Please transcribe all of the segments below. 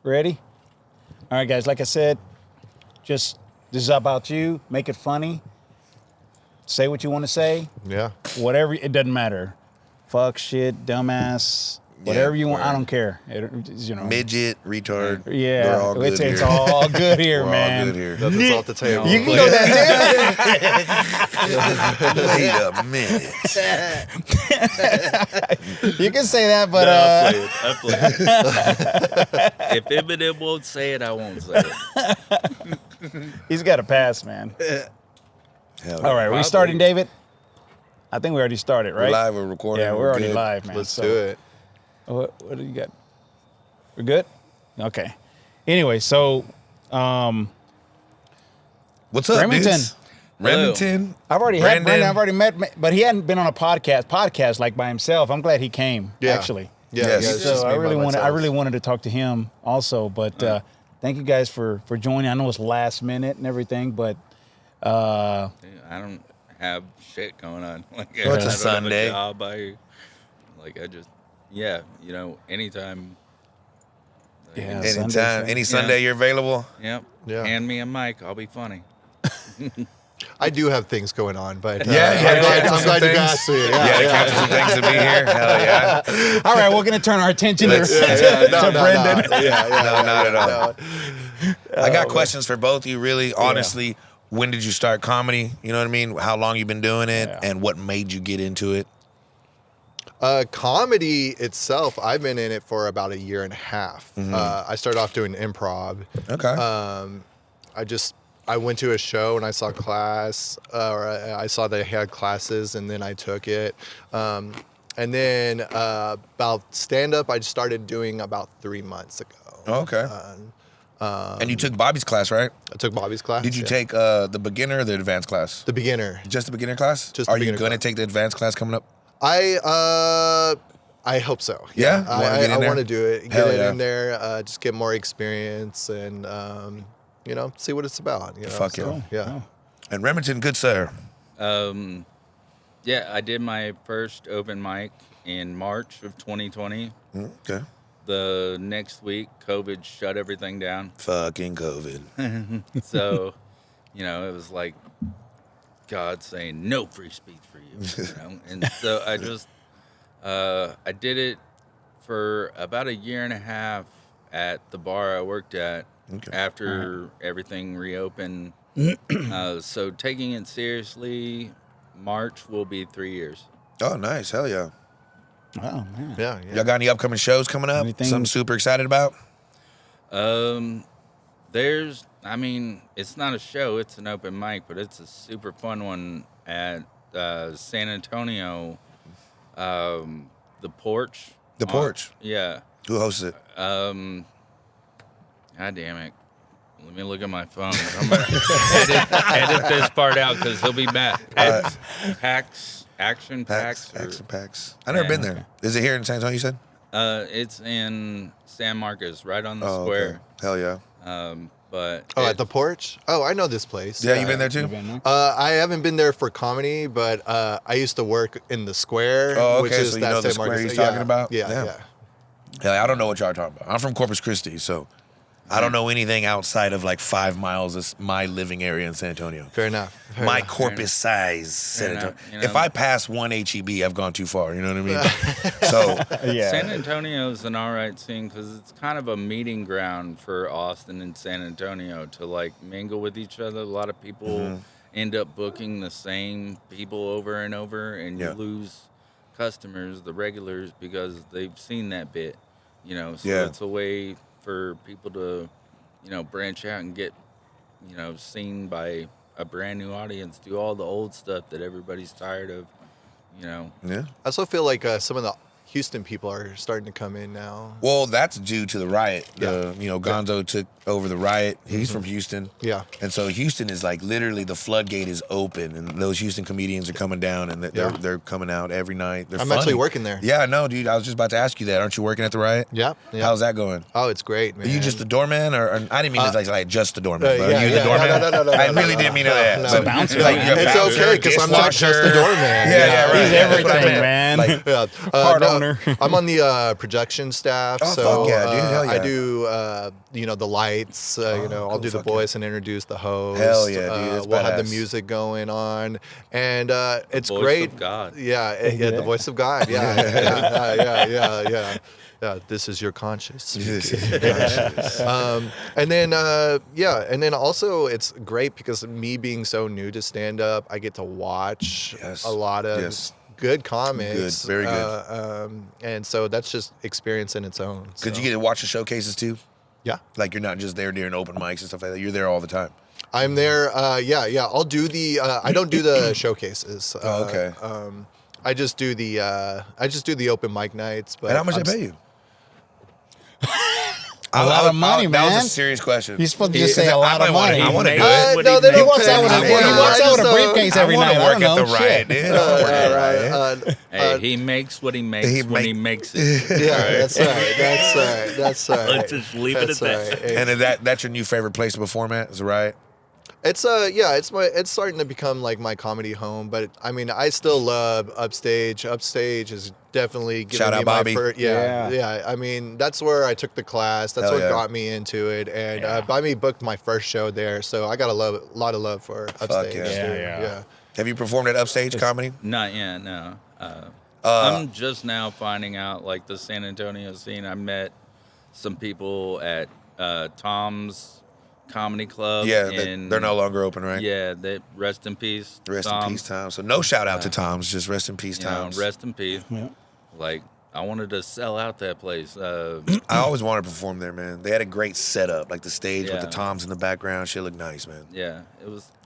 Ready? All right, guys. Like I said, this is about you. Make it funny. Say what you want to say. Yeah. Whatever. It doesn't matter. Fuck, shit, dumbass. Whatever you want. I don't care. Midget, retard. Yeah. They're all good It's all good here, We're man. all good here. Nothing's off the table. You can go that Wait a minute. You can say that, but I play it. If Eminem won't say it, I won't say it. he's got a pass, man. Hell All right, are we starting, David? I think we already started, right? We're live, we're recording. Yeah, we're already good. live, man. Let's do it. What do you got? We're good? Okay. Anyway, so What's up, Remington. dudes? Remington. I've already Brandon. had Brendan. I've already met, but he hadn't been on a podcast like by himself. I'm glad he came. Yeah. Actually. Yeah. Yes. Yeah, it's So just me I by really myself. wanted to talk to him also. But thank you guys for joining. I know it's last minute and everything, but I don't have shit going on. Like, Well, it's a I don't Sunday. Have a job. Anytime. Yeah. Anytime, any Sunday you're available. Yep. Yeah. Hand me a mic. I'll be funny. I do have things going on, but Yeah, yeah, I'm glad you asked me. Yeah, they catch some things to be here. Hell yeah. all right, we're gonna turn our attention to No, Brendan. no. Yeah, No, not at all. No. I got questions for both of you, really. Honestly, when did you start comedy? You know what I mean? How long you been doing it? Yeah. And what made you get into it? Comedy itself, I've been in it for about a year and a half. I started off doing improv. Okay. I went to a show and I saw class, or I saw they had classes, and then I took it. And then about stand-up, I started doing about 3 months ago. Okay. And you took Bobby's class, right? I took Bobby's class. Did you yeah. take the beginner or the advanced class? The beginner? Just the beginner class? Just the Are you beginner going to class. take the advanced class coming up? I hope so. Yeah? You wanna get in I there? want to do it. Get Hell it yeah. in there, just get more experience and, see what it's about. Fuck yeah. So, yeah. And Remington, good sir. Yeah, I did my first open mic in March of 2020. Okay. The next week, COVID shut everything down. Fucking COVID. So, it was like God saying no free speech for you. And so I just, I did it for about a year and a half at the bar I worked at after everything reopened. So taking it seriously, March will be 3 years. Oh, nice. Hell yeah. Oh man. Yeah. Y'all got any upcoming shows coming up? Anything- Something super excited about? It's not a show, it's an open mic, but it's a super fun one at San Antonio. The Porch. The Porch? Yeah. Who hosts it? God damn it. Let me look at my phone. I'm going to edit this part out because he'll be mad. Action Packs. Action Packs. I've never been there. Is it here in San Antonio, you said? It's in San Marcos, right on the Oh, square. okay. Hell yeah. But At the Porch? Oh, I know this place. Yeah, you been there too? I haven't been there for comedy, but I used to work in the square. Oh, which okay, is so you that know the San square Marcos- he's talking about? Yeah, Damn. yeah. Hell, I don't know what y'all are talking about. I'm from Corpus Christi, so I don't know anything outside of like 5 miles of my living area in San Antonio. Fair enough. Fair My enough. Corpus size San enough, Antonio. If I pass one HEB, I've gone too far. You know what I mean? So Yeah. San Antonio is an all right scene because it's kind of a meeting ground for Austin and San Antonio to like mingle with each other. A lot of people end up booking the same people over and over, and you lose customers, the regulars, because they've seen that bit. So it's a way for people to, branch out and get, seen by a brand new audience, do all the old stuff that everybody's tired of, yeah. I also feel like some of the Houston people are starting to come in now. Well, that's due to the riot. Gonzo took over the riot. He's from Houston. Yeah. And so Houston is like literally the floodgate is open, and those Houston comedians are coming down, and they're coming out every night. They're I'm funny. actually working there. Yeah, no, dude. I was just about to ask you that. Aren't you working at the riot? Yeah. How's that going? Oh, it's great, man. Are you just the doorman, or I didn't mean to like just the doorman. But yeah, are you yeah, the doorman? no, I really didn't mean that. no. So, Bouncer. like, you're a It's bouncer, okay because I'm not just the dishwasher. doorman. Yeah, right. He's That's what I everything, meant. man. Like, Yeah. part No, owner. I'm on the production staff. Oh, so fuck yeah, dude. Hell yeah. I do, the lights. I'll cool, do the fuck yeah. voice and introduce the host. Hell yeah, dude. That's we'll have the badass. music going on, and it's voice great. of God. Yeah, Yeah. the voice of God. Yeah, yeah. This is your conscience. And then also it's great because me being so new to stand up, I get to watch Yes. a lot of Yes. good comics. Good, very good. And so that's just experience in its own. Could so. you get to watch the showcases too? Yeah, Like you're not just there during open mics and stuff like that. You're there all the time. I'm there. Yeah. I'll do the. I don't do the showcases. Oh, okay. I just do the open mic nights. But And how much they pay you? A lot of money, That man. was a serious question. You're supposed to just say a lot of money. I want to do Hey, it. what No, he they makes. don't walks pay out with me. a- he walks out with a briefcase every I night. want I to don't work know. at the Shit. right, dude. I wanna work at the right. Hey, he makes what he makes He when he make- makes it. Yeah, that's right. That's right. Let's just leave it That's at that. right. And is that's your new favorite place to perform at? Is it right? It's it's starting to become like my comedy home, but I mean I still love Upstage. Upstage is definitely giving Shout me out my Bobby. first, yeah. I mean that's where I took the class. That's Hell what yeah. got me into it, and Bobby booked my first show there, so I got a lot of love for Upstage. yeah. too. Yeah. Have you performed at Upstage Comedy? Not yet, no. I'm just now finding out, like, the San Antonio scene. I met some people at Tom's Comedy Club. Yeah, in, they're no longer open, right? Yeah, they rest in peace. Rest Tom. in peace, Tom. So no shout out to Tom's, just rest in peace, You know, Tom's. rest in peace. Yeah. Like, I wanted to sell out that place. I always wanted to perform there, man. They had a great setup, like the stage with the Yeah. Toms in the background. Shit looked nice, man. Yeah,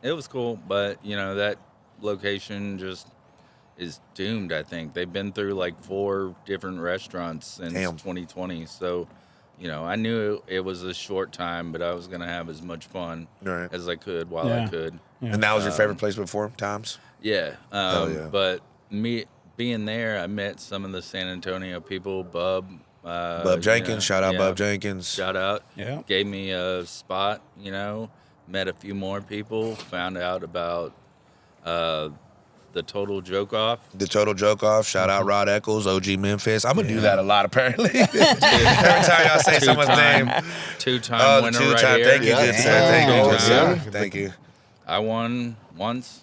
it was cool, but you know that location just is doomed. I think they've been through like 4 different restaurants since Damn. 2020. So, you know, I knew it was a short time, but I was gonna have as much fun Right. as I could while Yeah. I could. Yeah. And that was your favorite place to perform, Tom's? Yeah, yeah. but me being there, I met some of the San Antonio people. Bub Jenkins, shout out yeah, Bub Jenkins. Shout out. Yeah. Gave me a spot, you know, met a few more people, found out about the Total Joke Off. The Total Joke Off. Shout out Rod Eccles, OG Memphis. I'm going to do that a lot, apparently. Every time y'all say someone's name. Two-time winner right two-time. here. Thank you, Yeah. good sir. Thank you, good Yeah. sir. Thank you. I won once.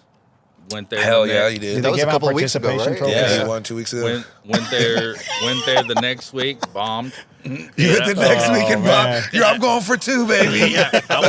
Went there. Hell the yeah, next- you Did did. That they was give a out couple of weeks ago, participation right? trophies? Yeah, Yeah. you won 2 weeks ago. Went there the next week, bombed. You hit the next Oh, week and man. I'm going for 2, baby. Yeah, I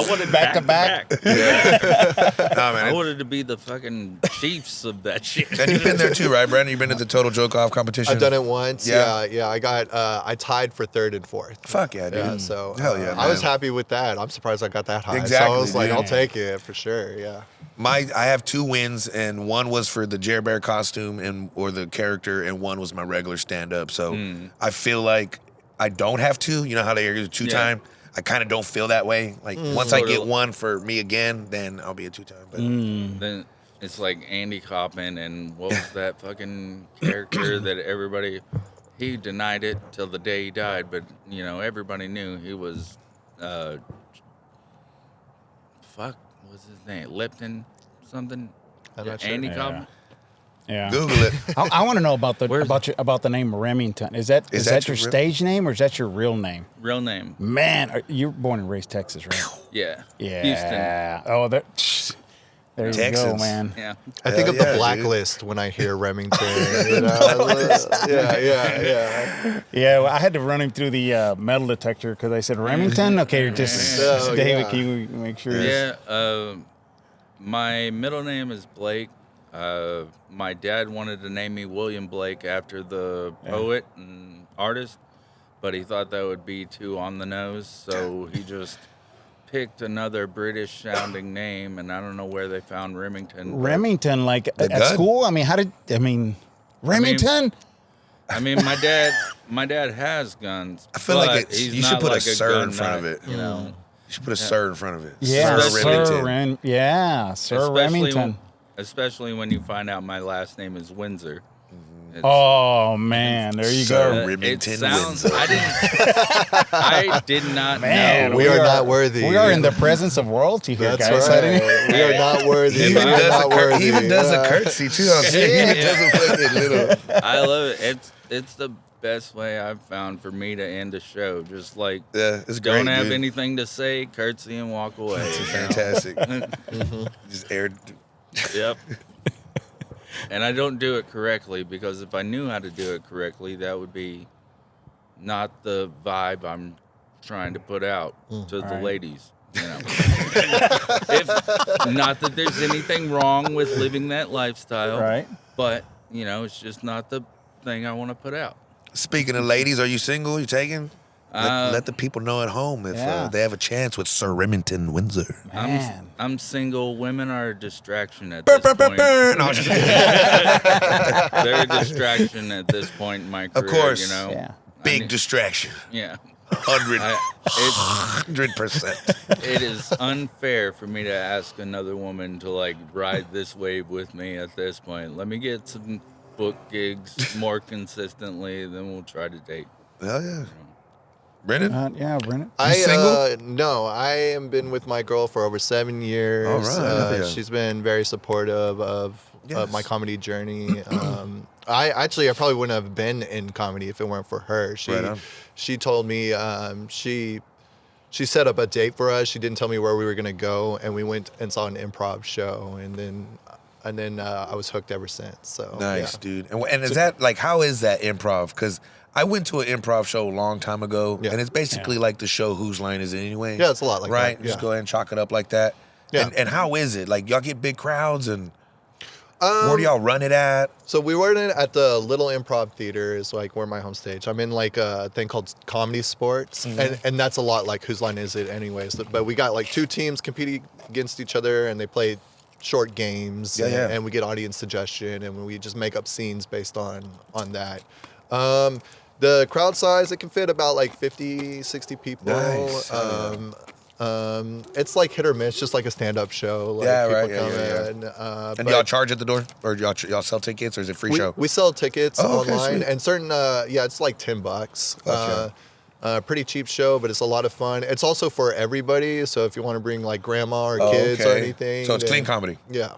wanted back to back. Nah, I man. wanted to be the fucking chiefs of that shit. And you've been there too, right, Brandon? You've been to the Total Joke Off competition? I've done it once. Yeah. Yeah. I tied for 3rd and 4th. Fuck yeah, dude. Yeah, so Hell yeah, I was man. happy with that. I'm surprised I got that high. So Exactly, I was like, dude. I'll take it for sure. Yeah. I have 2 wins, and one was for the Jer Bear costume or the character, and one was my regular stand-up. So I feel like I don't have 2. You know how they are 2-time? I kind of don't feel that way. Like once I get one for me again, then I'll be a 2-time. But Then it's like Andy Kaufman and what was that fucking character that everybody, he denied it till the day he died, but you know everybody knew he was fuck, what was his name? Lipton something? I'm not sure. Andy Yeah. Kaufman? Yeah. Google it. I want to know about the Where's- about the name Remington. Is that Is that that your your real- stage name or is that your real name? Real name. Man, you're born and raised Texas, right? Yeah. Yeah. Houston. Oh, there you go, Texas. man. Yeah. I think Hell of yeah, the dude. blacklist when I hear Remington. You know? Yeah. Yeah, well, I had to run him through the metal detector because I said Remington. Okay, just Oh, David, yeah. can you make sure? Yeah. My middle name is Blake. My dad wanted to name me William Blake after the poet and artist, but he thought that would be too on the nose, so he just picked another British sounding name, and I don't know where they found Remington. but- Remington, like at gun? school. I mean, Remington. I mean, my dad has guns. I feel like but it's- he's you should not put a like sir in gun front of nut, it. You know, You should put a sir in front of it. Yeah, Sir Sir Remington. Sir especially Remington. especially when you find out my last name is Windsor. Oh man, there you Sir go. It Remington sounds. Windsor. I did not Man, know. we are not worthy. We are in the presence of royalty here, That's guys. right. We are not worthy. He We even are does, not worthy. he even does a curtsy too. I'm saying he even does a fucking little. I love it. It's the best way I've found for me to end a show. Just like Yeah, it's great. don't have dude. anything to say, curtsy and walk away. It's you know? fantastic. Just aired. Yep. And I don't do it correctly because if I knew how to do it correctly, that would be not the vibe I'm trying to put out to the Right. ladies. You know, if not that there's anything wrong with living that lifestyle, Right. but you know, it's just not the thing I want to put out. Speaking of ladies, are you single? You taken? Let the people know at home if Yeah. they have a chance with Sir Remington Windsor. Man. I'm single. Women are a distraction at this point. No, I'm just- They're a distraction at this point in my career. course. You know, Yeah. Big distraction. yeah. 100%. It is unfair for me to ask another woman to like ride this wave with me at this point. Let me get some book gigs more consistently, then we'll try to date. Hell yeah. Brennan? Yeah, Brennan. single? No, I have been with my girl for over 7 years. All right, yeah. She's been very supportive of Yes. my comedy journey. I probably wouldn't have been in comedy if it weren't for her. Right on. She told me she set up a date for us. She didn't tell me where we were gonna go, and we went and saw an improv show, and then I was hooked ever since. So Nice, yeah. dude. And is that, like, how is that improv? Because I went to an improv show a long time ago, Yeah. and it's basically like the show Whose Line Is It Anyway? Yeah, it's a lot like right? that, Just yeah. go ahead and chalk it up like that. Yeah. And how is it? Like, y'all get big crowds, and where do y'all run it at? So we were at the Little Improv Theater is like where my home stage. I'm in like a thing called Comedy Sports, and that's a lot like Whose Line Is It anyways. But we got like 2 teams competing against each other, and they play short games, Yeah. and we get audience suggestion, and we just make up scenes based on that. The crowd size, it can fit about like 50, 60 people. Nice. It's like hit or miss, just like a stand-up show. Like Yeah, people right, yeah, come yeah. in, And but- y'all charge at the door? Or y'all sell tickets, or is it free show? we sell tickets Oh, okay, online, sweet. and certain it's like $10. Gotcha. Pretty cheap show, but it's a lot of fun. It's also for everybody, so if you want to bring like grandma or Oh, kids or okay. anything, So it's then- clean comedy. Yeah.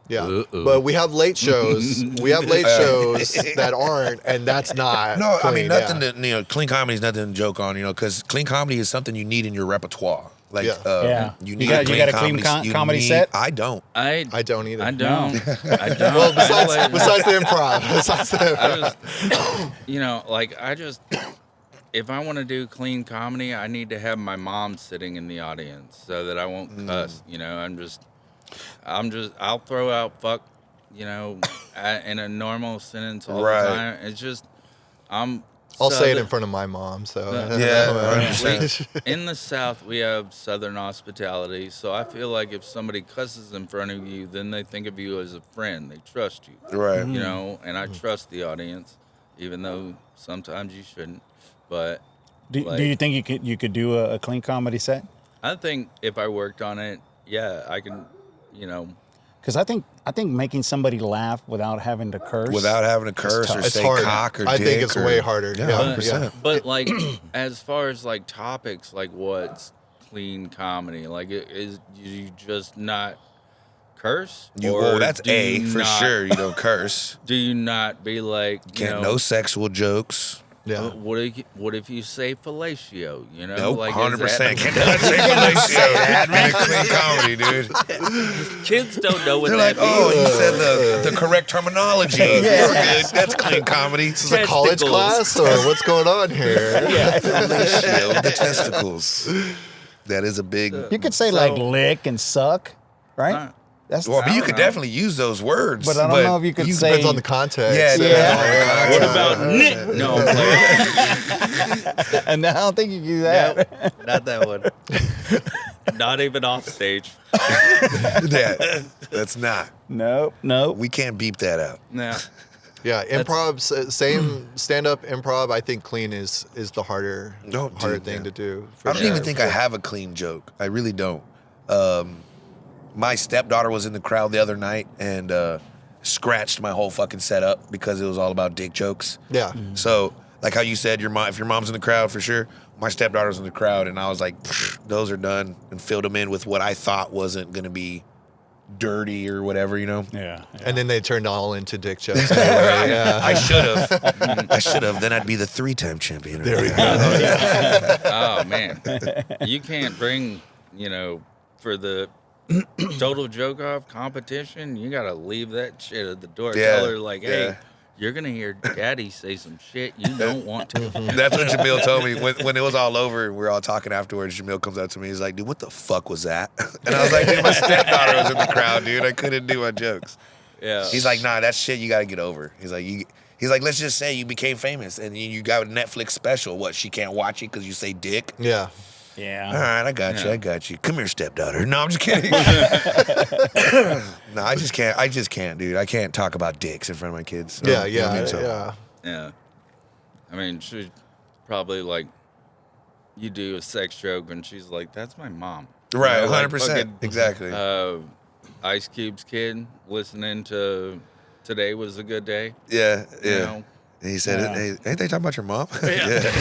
Yeah, Uh-oh. but we have late shows. We have late shows that aren't, and that's not. No, I mean, clean, nothing yeah. to, clean comedy is nothing to joke on, because clean comedy is something you need in your repertoire. Like, Yeah. Yeah. you You need got- you got a clean you comedy need- set? I don't. I don't either. I don't. I don't. Well, I like- besides the improv, besides the improv. I just, if I want to do clean comedy, I need to have my mom sitting in the audience so that I won't cuss. I'll throw out fuck, in a normal sentence all Right. the time. It's just, I'll say it in front of my mom. So Yeah, 100%. In the South, we have Southern hospitality, so I feel like if somebody cusses in front of you, then they think of you as a friend. They trust you. Right. And I trust the audience, even though sometimes you shouldn't. But Do you think you could do a clean comedy set? I think if I worked on it, yeah, I can, Because I think making somebody laugh without having to curse. Without having to curse or It's say hard. cock or I dick. think it's or- way harder. Yeah, Yeah, 100%. But like, as far as like topics, like what's clean comedy? Like, is you just not curse? Or That's do A you for not- sure. You don't curse. Do you not be like, No sexual jokes. Yeah. What if you say fellatio? Nope, like, is 100%. that- Cannot say fellatio in a clean comedy, dude. Kids don't know what They're that like, oh, means. you said the correct terminology. You're good. That's clean comedy. This is a college Testicles. class, or what's going on here? Fellatio, the testicles. That is a big. You could say like lick and suck, right? That's Well, but you don't could know. definitely use those words. But I don't know if you could say. Depends on the context. Yeah, it depends What on the about Nick? No, I'm playing. And I don't think you can do that. Nope, not that one. Not even off stage. Yeah, that's not. Nope. We can't beep that out. No. Yeah, improv, same stand-up improv. I think clean is the harder thing to do. for I don't sure. even think I have a clean joke. I really don't. My stepdaughter was in the crowd the other night, and scratched my whole fucking setup because it was all about dick jokes. Yeah. So, like how you said, if your mom's in the crowd, for sure. My stepdaughter's in the crowd, and I was like, those are done, and filled them in with what I thought wasn't going to be dirty or whatever, you know? Yeah. And then they turned all into dick jokes. Anyway. Yeah. I should have. Then I'd be the 3-time champion. There we go. Oh man, you can't bring, for the total joke off competition, you gotta leave that shit at the door. Yeah, Tell her like, hey, yeah. you're gonna hear Daddy say some shit you don't want to. That's what Jamil told me when it was all over. We were all talking afterwards. Jamil comes up to me. He's like, "Dude, what the fuck was that?" And I was like, "Dude, my stepdaughter was in the crowd, dude. I couldn't do my jokes." Yeah. He's like, "Nah, that shit you got to get over." He's like, "Let's just say you became famous and you got a Netflix special. What? She can't watch it because you say dick." Yeah. Yeah. All right, I got you. Come here, stepdaughter. No, I'm just kidding. No, I just can't, dude. I can't talk about dicks in front of my kids. So, Yeah. you know what I Yeah. mean? So- Yeah. Yeah. I mean, she's probably like, you do a sex joke, and she's like, "That's my mom." Right, You know, like 100%. fucking, Exactly. Ice Cube's kid listening to Today Was a Good Day. Yeah. You know? And he said, Yeah. "Hey, ain't they talking about your mom?" Yeah.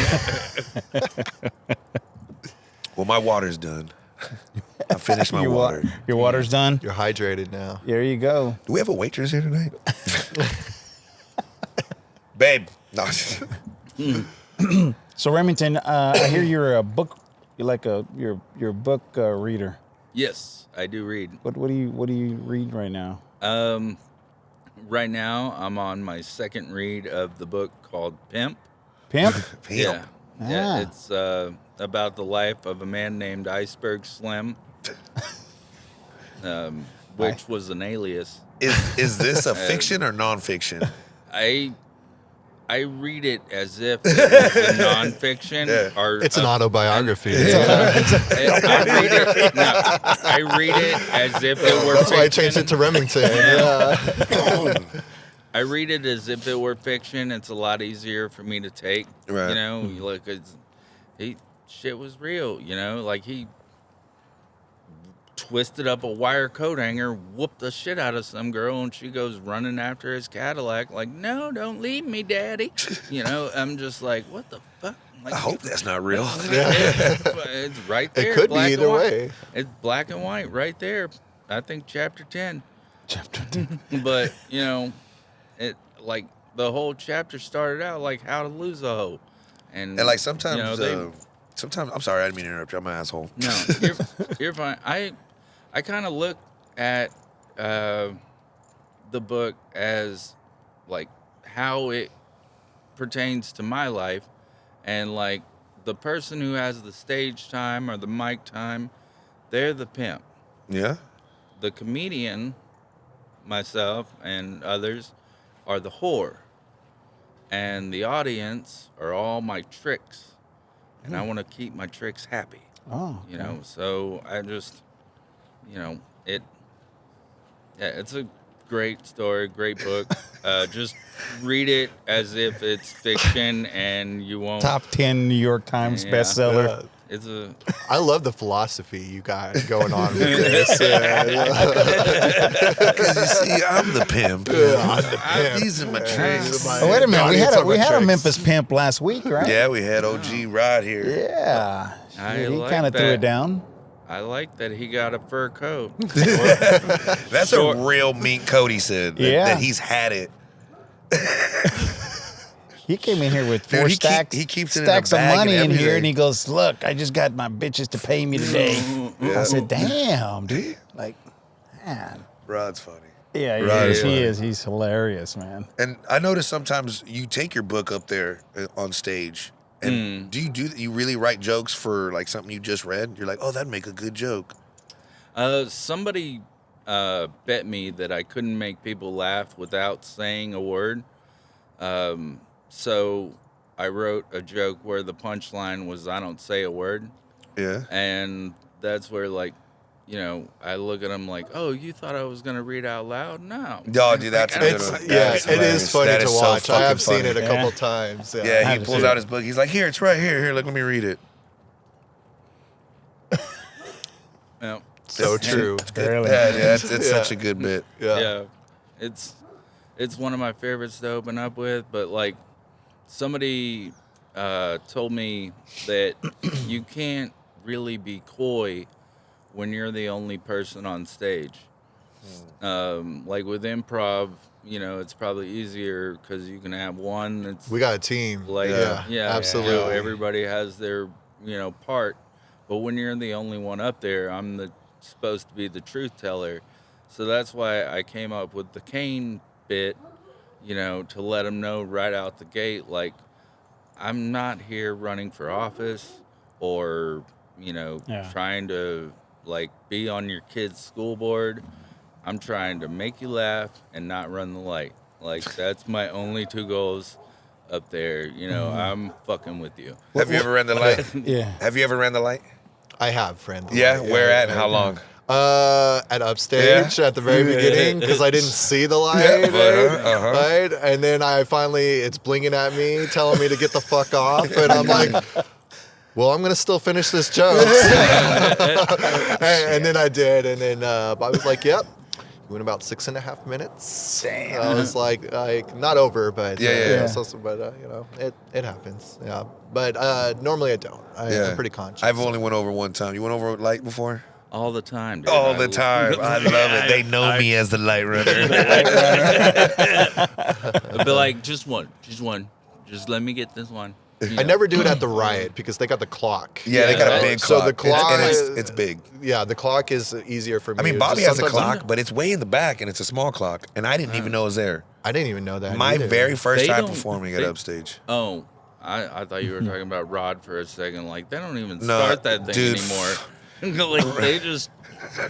Well, my water's done. I finished my Your water. Your water's done? You're hydrated now. There you go. Do we have a waitress here tonight? Babe. No. So Remington, I hear you're a book. You're a book reader. Yes, I do read. What do you read right now? Right now, I'm on my second read of the book called Pimp. Pimp? Yeah. Ah. Yeah, it's about the life of a man named Iceberg Slim, which was an alias. Is this a fiction or nonfiction? I read it as if it was a nonfiction. Yeah. Or It's an autobiography. I read it as if it were That's fiction. why I changed it to Remington. Yeah. I read it as if it were fiction. It's a lot easier for me to take. Right. You know, like shit was real. You know, like he twisted up a wire coat hanger, whooped the shit out of some girl, and she goes running after his Cadillac like, "No, don't leave me, Daddy." You know, I'm just like, what the fuck? Like, I hope that's not real. it's right there. It could be black either and white. way. It's black and white right there. I think chapter 10. Chapter 10. But, you know, it like the whole chapter started out like how to lose a hoe. And And like sometimes, you know, sometimes I'm sorry, I didn't mean to interrupt you. I'm an asshole. no, you're fine. I kind of look at the book as like how it pertains to my life, and like the person who has the stage time or the mic time, they're the pimp. Yeah. The comedian, myself and others, are the whore, and the audience are all my tricks, and I want to keep my tricks happy. Oh. You know, so I just, you know, it's a great story, great book. Just read it as if it's fiction, and you won't. Top 10 New York Times Yeah. bestseller. It's a I love the philosophy you got going on with this. Yeah. Because you see, I'm the pimp. These are my tricks. Oh, wait a minute. We had a Memphis pimp last week, right? Yeah, we had OG Rod here. Yeah. I he like kind of threw that. it down. I like that he got a fur coat. That's Short. a real mean Cody said. Yeah. That he's had it. He came in here with Dude, four he stacks, he keeps it in a stacks of bag money and in here, everything. and he goes, "Look, I just got my bitches to pay me today." I said, "Damn, dude! Like, man, Rod's funny. yeah, he Right, is. He right. is. He's hilarious, man." And I notice sometimes you take your book up there on stage. And do you really write jokes for like something you just read? You're like, oh, that'd make a good joke. Somebody bet me that I couldn't make people laugh without saying a word. So I wrote a joke where the punchline was, "I don't say a word." Yeah. And that's where, like, you know, I look at him like, "Oh, you thought I was going to read out loud?" No. Oh, dude, that's a good It's, one. yeah, That is it is hilarious. funny That to is so watch. I have fucking seen it a funny. couple times. Yeah. Yeah, had he to pulls see out it. his book. He's like, here, it's right here. Here, look, let me read it. No. So true. Really? Yeah, it's Yeah. such a good bit. Yeah. Yeah. It's it's one of my favorites to open up with. But like somebody told me that you can't really be coy when you're the only person on stage. Like with improv, you know, it's probably easier because you can have one that's We got a team. like, yeah, absolutely. You know, everybody has their, you know, part. But when you're the only one up there, supposed to be the truth teller. So that's why I came up with the Kane bit, you know, to let them know right out the gate, like, I'm not here running for office or, you know, trying to, like, be on your kid's school board. I'm trying to make you laugh and not run the light. Like, that's my only two goals up there. You know, I'm fucking with you. Have you ever ran the light? Yeah. Have you ever ran the light? I have, friend. Yeah. Where at and how long? At Upstage at the very beginning because I didn't see the light, right? And then it's blinging at me, telling me to get the fuck off, and I'm like, well, I'm gonna still finish this joke. and then I did, and then I was like, yep. Went about 6.5 minutes. Damn. I was like not over, but Yeah. but you know, it happens. Yeah, but normally I don't. I'm pretty conscious. I've only went over one time. You went over light before? All the time, dude. All the time. I love it. They know me as the light runner. I'd be like, just one. Just let me get this one. You I know? never do it at the riot because they got the clock. Yeah, they got a big So clock. the clock, It's big. Yeah, the clock is easier for me. I mean, It's Bobby just has a sometimes- clock, but it's way in the back, and it's a small clock, and I didn't even know it was there. I didn't even know that. My either. very first They time don't- performing they- at Upstage. Oh, I thought you were talking about Rod for a second. Like, they don't even No, start that thing dude. anymore. Like, they just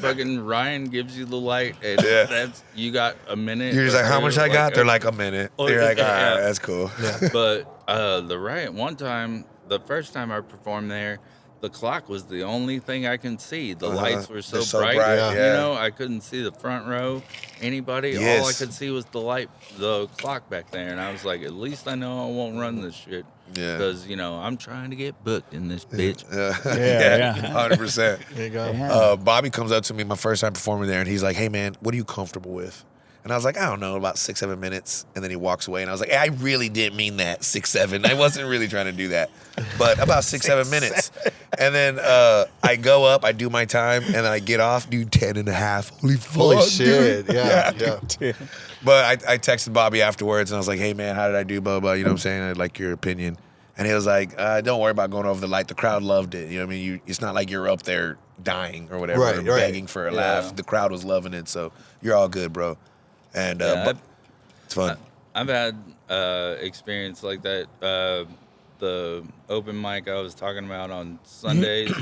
fucking Ryan gives you the light, and that's you got a minute. You're just like, how much I got? They're like, like, a minute. Oh, You're like, all yeah. right, that's cool. But the riot one time, the first time I performed there, the clock was the only thing I can see. The lights were They're so, so bright, bright, you yeah. know, I couldn't see the front row, anybody. Yes. All I could see was the clock back there, and I was like, at least I know I won't run this shit. Yeah. Because, you know, I'm trying to get booked in this bitch. Yeah. 100%. There you go. Yeah. Bobby comes up to me my first time performing there, and he's like, hey, man, what are you comfortable with? And I was like, I don't know, about 6-7 minutes. And then he walks away, and I was like, hey, I really didn't mean that, 6-7. I wasn't really trying to do that. But about 6-7 minutes. And then I go up, I do my time, and then I get off, do 10.5. Holy fuck, Holy dude. shit! Yeah. But I texted Bobby afterwards, and I was like, hey, man, how did I do, blah, blah, you know what I'm saying? I'd like your opinion. And he was like, don't worry about going over the light. The crowd loved it. You know what I mean? It's not like you're up there dying or whatever, Right, or right. begging for a laugh. The crowd was loving it, so you're all good, bro. And but it's fun. I've had experience like that. The open mic I was talking about on Sundays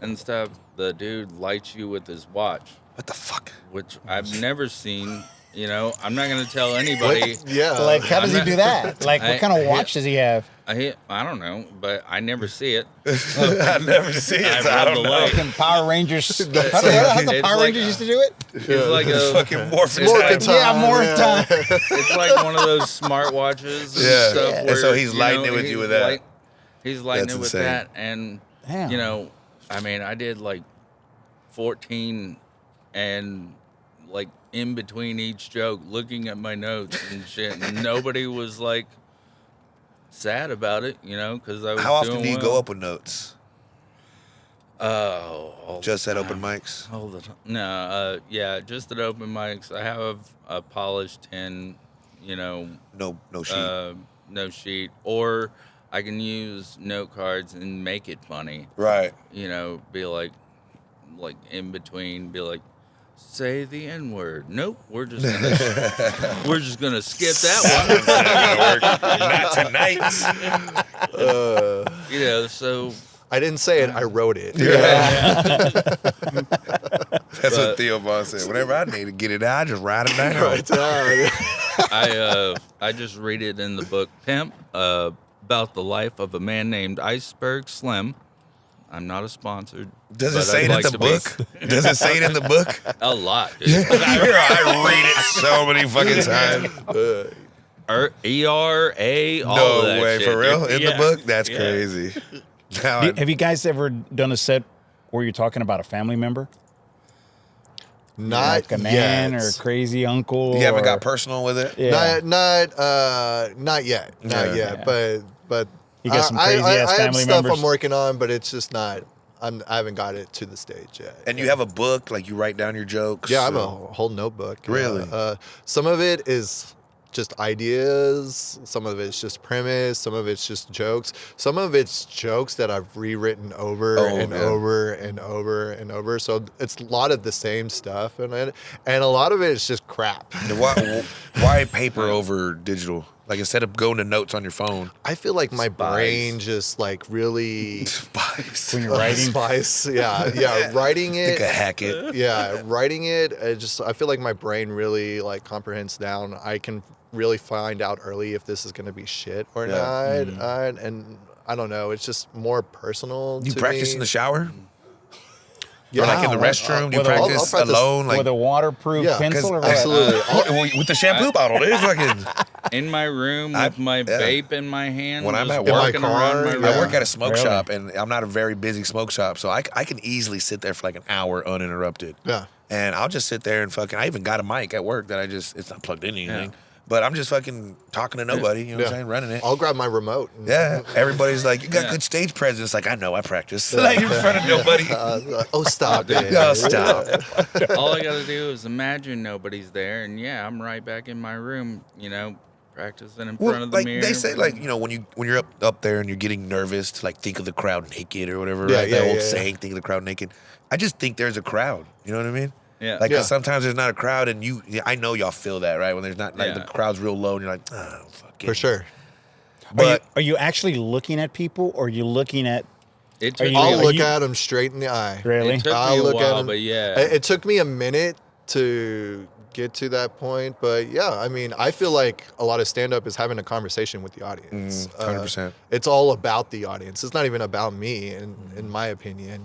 and stuff, the dude lights you with his watch, What the fuck? which I've never seen. You know, I'm not going to tell anybody. Yeah. Like, how does he do that? Like, what kind of watch does he have? I don't know, but I never see it. I never see it. I've So I run don't the know. light. Fucking Power Rangers. How the It's Power like Rangers used to do it? It's like a Fucking morphin' Morphin' time. time. Yeah, more yeah. time. It's like one of those smart watches and Yeah. stuff. And Where, so he's you lighting know, it with you he's with that. He's lighting That's it with insane. that, and Damn. you know, I mean, I did like 14, and like in between each joke, looking at my notes and shit, and nobody was like sad about it, you know, because I was. How often doing do you well. go up with notes? All Just the at open time. mics? All the time. No, yeah, just at open mics. I have a polished 10, you know, No sheet. no sheet, or I can use note cards and make it funny. Right. You know, be like in between, be like, say the N word. Nope, we're just gonna skip that Not tonight. one. You know, so I didn't say it. I wrote it. That's what Theo Vaughn said. Whenever I need to get it out, I just write it down. Right down. I just read it in the book Pimp, about the life of a man named Iceberg Slim. I'm not a sponsor. Does it but say I'd it like in the to be. book? Does it say it in the book? A lot, dude. I read it so many fucking times. ERA, all No of that way, shit, for real? dude. In the book? That's crazy. Now Have you guys ever done a set where you're talking about a family member? Not like a nan yet. or a crazy uncle. You haven't or- got personal with it? Yeah. Not yet. Not Yeah. yet. But You got some I crazy-ass have family stuff members? I'm working on, but it's just not. I haven't got it to the stage yet. And you have a book, like you write down your jokes? Yeah, I have a or- whole notebook. Really? Some of it is just ideas. Some of it's just premise. Some of it's just jokes. Some of it's jokes that I've rewritten over and yeah. over and over and over. So it's a lot of the same stuff, and a lot of it is just crap. Why paper over digital? Like instead of going to notes on your phone. I feel like my Spice. brain just like really Spice. When you're writing. spice. Yeah, writing Think it. I hack it. Yeah, writing it. I feel like my brain really like comprehends down. I can really find out early if this is gonna be shit or Yeah. not. And I don't know. It's just more personal. You to practice me. in the shower? Yeah, Or like in the Wow, restroom? Do you with a- I'll practice practice alone? Like, with a waterproof Yeah, 'cause pencil or what? absolutely. with the shampoo bottle, dude. Fucking. In my room I- with my yeah. vape in my hand. When I'm just at work- walking In my around car, my yeah. room. I work at a smoke Really? shop, and I'm not a very busy smoke shop, so I can easily sit there for like an hour uninterrupted. Yeah. And I'll just sit there and fucking. I even got a mic at work that it's not plugged in anything, but I'm just fucking talking to nobody. You know what I'm saying? Running it. I'll grab my remote. And, Yeah. Everybody's like, you got Yeah. good stage presence. Like, I know, I practice. Like in front of nobody. Oh, stop it. No, stop. All I gotta do is imagine nobody's there, and yeah, I'm right back in my room, practicing in front of the like mirror. they say, like when you're up there and you're getting nervous to like think of the crowd naked or whatever. Yeah, right? yeah, that old yeah, saying, think of the crowd naked. I just think there's a crowd. You know what I mean? Yeah. Like 'cause Yeah. sometimes there's not a crowd, and I know y'all feel that, right? When there's not like the Yeah. crowd's real low, and you're like, oh fuck it. For sure. But Are you actually looking at people, or are you looking at? It Are took you- I'll me, look you- at him straight in the eye. Really? it took I'll me a look at while, him. but yeah. It took me a minute to get to that point, but yeah, I mean, I feel like a lot of stand-up is having a conversation with the audience. 100%. It's all about the audience. It's not even about me, in my opinion.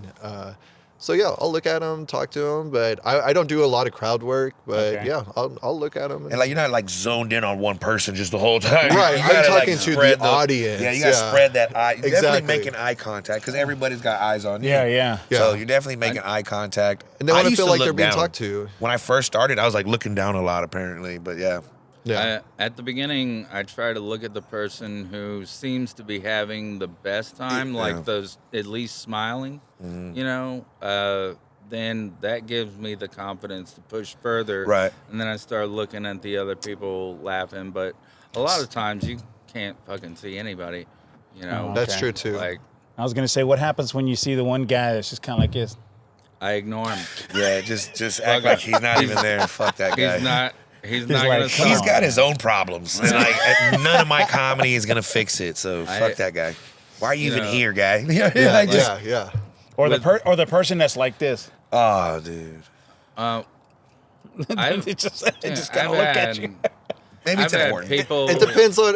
So yeah, I'll look at them, talk to them, but I don't do a lot of crowd work. But Okay. yeah, I'll look at them. and like you're not like zoned in on one person just the whole time. Right, You I'm gotta, talking to the spread audience, Yeah, you gotta yeah. spread that eye. You're Exactly. definitely making eye contact because everybody's got eyes on you. Yeah, yeah. So Yeah. you're definitely making eye contact. And they want to used feel like look they're being down. talked to. When I first started, I was like looking down a lot apparently, but yeah. Yeah. At the beginning, I try to look at the person who seems to be having the best time, Yeah. like those at least smiling, then that gives me the confidence to push further. Right. And then I start looking at the other people laughing. But a lot of times you can't fucking see anybody, Oh, That's okay. true too. Like, I was gonna say, what happens when you see the one guy that's just kind of like this? I ignore him. Yeah, just act like he's not even there. Fuck that guy. He's not like, gonna come stop. He's got his own problems. And like none of my comedy is gonna fix it. So fuck that guy. Why are you even know. here, guy? yeah, Like, just- yeah. Or With- the person that's like this. Oh, dude. I've, it just kind I've of look at had- you. Maybe I've it's in the had morning. people. It depends on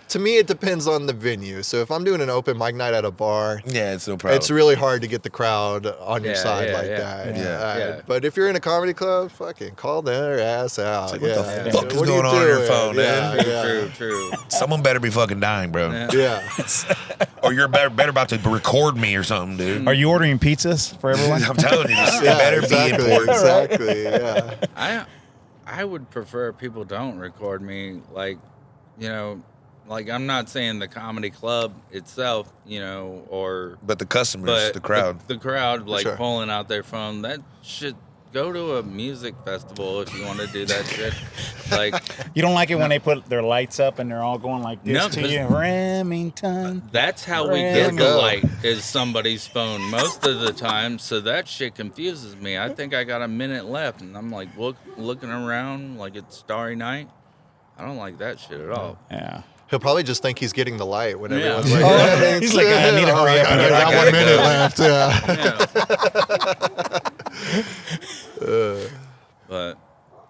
to me. It depends on the venue. So if I'm doing an open mic night at a bar, Yeah, it's no problem. it's really hard to get the crowd on your Yeah, side yeah, like yeah. that. Yeah. But if you're in a comedy club, fucking call their ass out. like, what the yeah. fuck is What are you going on on your doing? phone, yeah, man? Yeah. True. Someone better be fucking dying, bro. Yeah. Yeah. Or you're better about to record me or something, dude. Are you ordering pizzas for everyone? I'm telling you, this Yeah, better exactly, be important. Exactly. Yeah. I would prefer people don't record me, like I'm not saying the comedy club itself, or But the customers, but the crowd. the crowd like sure. pulling out their phone. That should go to a music festival if you want to do that shit. Like You don't like it when they put their lights up and they're all going like this No, to 'cause- you? Remington. that's how we There get you the go. light is somebody's phone most of the time. So that shit confuses me. I think I got a minute left, and I'm like looking around like it's Starry Night. I don't like that shit at all. Yeah. He'll probably just think he's getting the light when Yeah. everyone's like, Oh, yeah, yeah. He's like, I need to hurry up and I get got back 1 Yeah. minute left. Yeah. But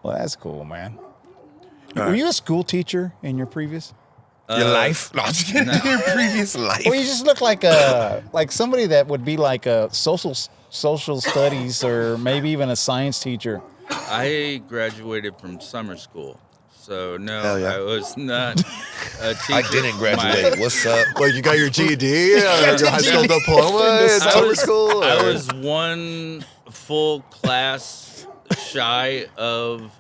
Well, that's cool, man. All Were right. you a school teacher in your previous? Your life? No, I'm just kidding. Your previous life. Well, you just look like like somebody that would be like a social studies or maybe even a science teacher. I graduated from summer school, so no, Hell yeah. I was not a teacher. I didn't graduate. What's up? Like, you got your GED, your high school diploma in I summer was, school? I or- was one full class shy of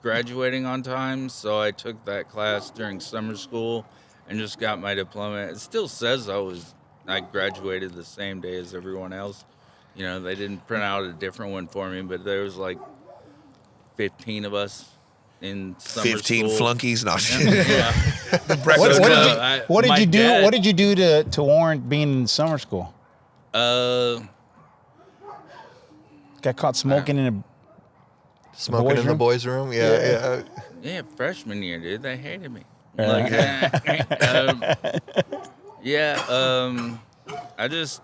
graduating on time, so I took that class during summer school and just got my diploma. It still says I graduated the same day as everyone else. You know, they didn't print out a different one for me, but there was like 15 of us in summer 15 school. flunkies. No, Yeah. What did you do? What did you do to warrant being in summer school? Got caught smoking in a Smoking in the room? boys' room. Yeah. Yeah, freshman year, dude. They hated me. Yeah. I just.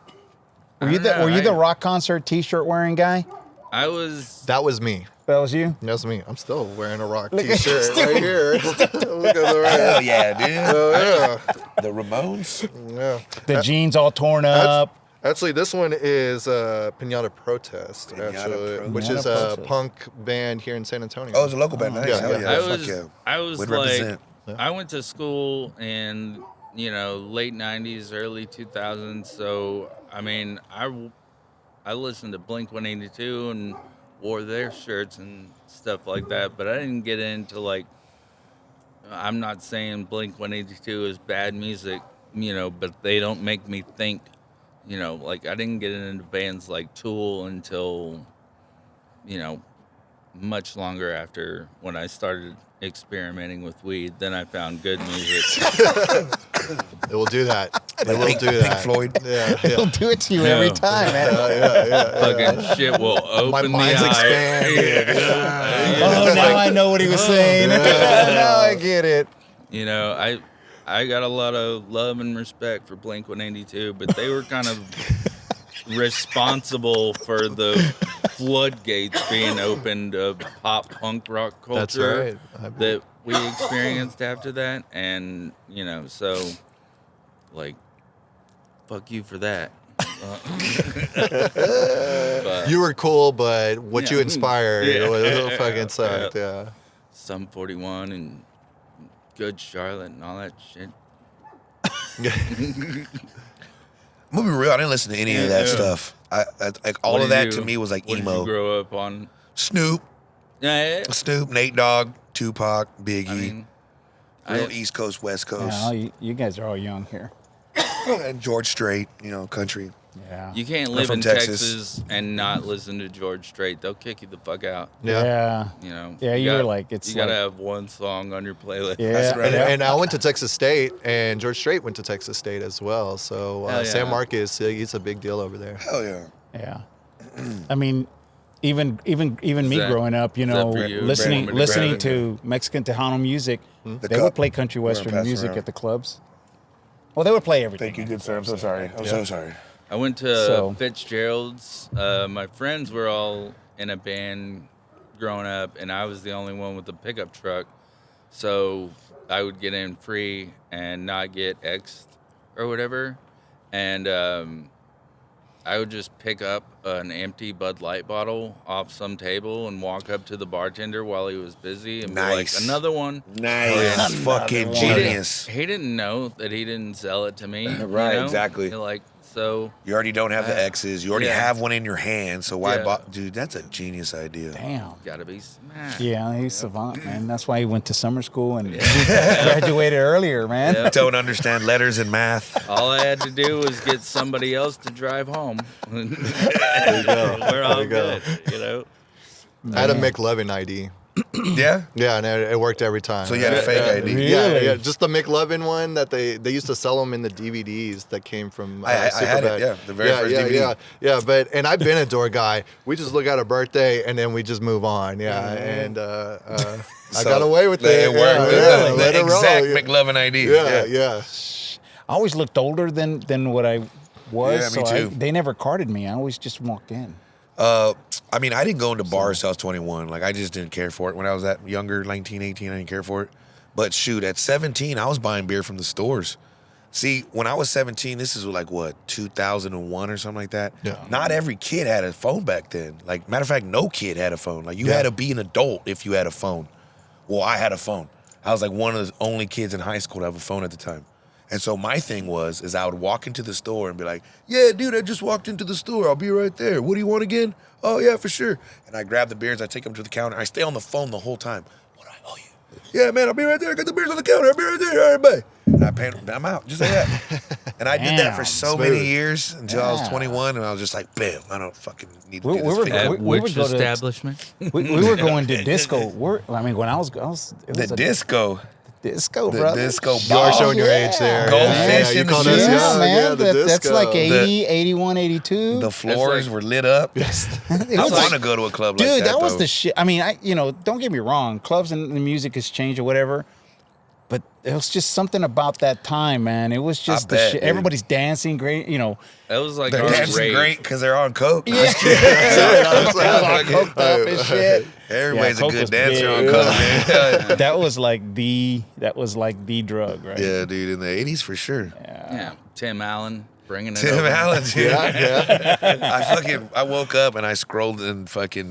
Were you the rock concert T-shirt wearing guy? I was. That was me. That was you. That's me. I'm still wearing a rock Look at- T-shirt right here. Look at the hell right. yeah, dude. Oh, The Ramones. yeah. The jeans all torn up. Actually, this one is Pinata Protest, Pinata Protest. which is Pinata a Protest. punk band here in San Antonio. Oh, it's a local band. Nice. Yeah, Hell yeah. yeah. I Fuck was. yeah. I was Would like. represent. I went to school in late '90s, early 2000s. So I mean, I listened to Blink 182 and wore their shirts and stuff like that. But I didn't get into like. I'm not saying Blink 182 is bad music, but they don't make me think. Like I didn't get into bands like Tool until, much longer after when I started experimenting with weed. Then I found good music. It will do that. It Like will Pink- do Pink that. Floyd. Yeah, He'll yeah. do it to you every No. time, man. Fucking shit will open My the mind's eye. expanded. Oh, now I know what he was saying. Now I get it. I got a lot of love and respect for Blink 182, but they were kind of responsible for the floodgates being opened of pop punk rock culture That's right. that we experienced after that. And, so, like, fuck you for that. But You were cool, but what Yeah. you inspired Yeah. was fucking sucked. Yeah. Sum 41 and Good Charlotte and all that shit. I'm gonna be real. I didn't listen to any of that Yeah. stuff. I like all What of did that you- to me was like what did emo. you grow up on? Snoop, Yeah, Nate Dogg, Tupac, Biggie, I mean, real East Coast, West Coast, Yeah, you guys are all young here. and George Strait. Country. Yeah. you can't I'm live from in Texas. Texas and not listen to George Strait. They'll kick you the fuck out. Yeah. Yeah, you were like, it's you gotta like- have one song on your playlist. Yeah. That's right. And I went to Texas State, and George Strait went to Texas State as well. So Hell yeah. San Marcos, he's a big deal over there. Hell yeah. Yeah. I mean, even me that- growing up, is that for you, listening Brandon? to Mexican Tejano music, The they cup. would play country We're gonna western pass music around. at the clubs. Well, they would play everything. Thank you, good sir. I'm so sorry. I'm so sorry. I went to So- Fitzgerald's. My friends were all in a band growing up, and I was the only one with a pickup truck. So I would get in free and not get X'd or whatever. And I would just pick up an empty Bud Light bottle off some table and walk up to the bartender while he was busy and be Nice. like, another one. Nice. Fucking Another He didn't- genius. He didn't know that he didn't sell it to me. Right, exactly. Like, so... You already don't have the X's. You already Yeah. have one in your hand. So why, Yeah. dude? That's a genius idea. Damn. Gotta be smashed. Yeah, he's savant, man. That's why he went to summer school and graduated earlier, man. Yeah. Don't understand letters and math. All I had to do was get somebody else to drive home. There you go. We're all There you go. good, I had a McLovin ID. Yeah. Yeah, and it worked every time. So you had a fake ID. Really? Yeah, just the McLovin one that they used to sell them in the DVDs that came from I had it, Superbad. yeah, the very first DVD. Yeah, and I've been a door guy. We just look at a birthday and then we just move on. Yeah, and I So, got away with it. It worked. Yeah, The let it roll. exact Yeah. McLovin ID. Yeah. I always looked older than what I was. Yeah, me so too. they never carded me. I always just walked in. I mean, I didn't go into bars till I was 21. Like, I just didn't care for it. When I was that younger, 19, 18, I didn't care for it. But shoot, at 17, I was buying beer from the stores. See, when I was 17, this is like, what, 2001 or something like that? Yeah. Not every kid had a phone back then. Like, matter of fact, no kid had a phone. Like, you had to be an adult if you had a phone. Well, I had a phone. I was like one of the only kids in high school to have a phone at the time. And so my thing is I would walk into the store and be like, yeah, dude, I just walked into the store. I'll be right there. What do you want again? Oh, yeah, for sure. And I grab the beers. I take them to the counter. I stay on the phone the whole time. What do I owe you? Yeah, man, I'll be right there. I got the beers on the counter. I'll be right there. All right, bye. And I paid them. I'm out. Just like that. And I did that for so many years until I was 21. And I was just like, bam, I don't fucking need to do this. At which establishment? We were going to disco. When I was it was The disco. disco, The brother. disco You are ball. showing your age there. Goldfish you in the called shoes. us Yeah, young. man. Yeah, the That's disco. like 80, 81, 82. The floors like- were lit up. I want to go to a club like that. Dude, that was though. the shit. I mean, don't get me wrong. Clubs and the music has changed or whatever. But it was just something about that time, man. It was just the bet, shit. dude. Everybody's dancing great, That was like They're our dancing rave. great because they're on coke. Yeah. all coked up and shit. Everybody's Yeah, a coke good was dancer big. on coke, man. That was like the drug, right? Yeah, dude, in the 80s for sure. Yeah, Tim Allen bringing it. Tim over. Allen, dude. Yeah. I woke up and I scrolled and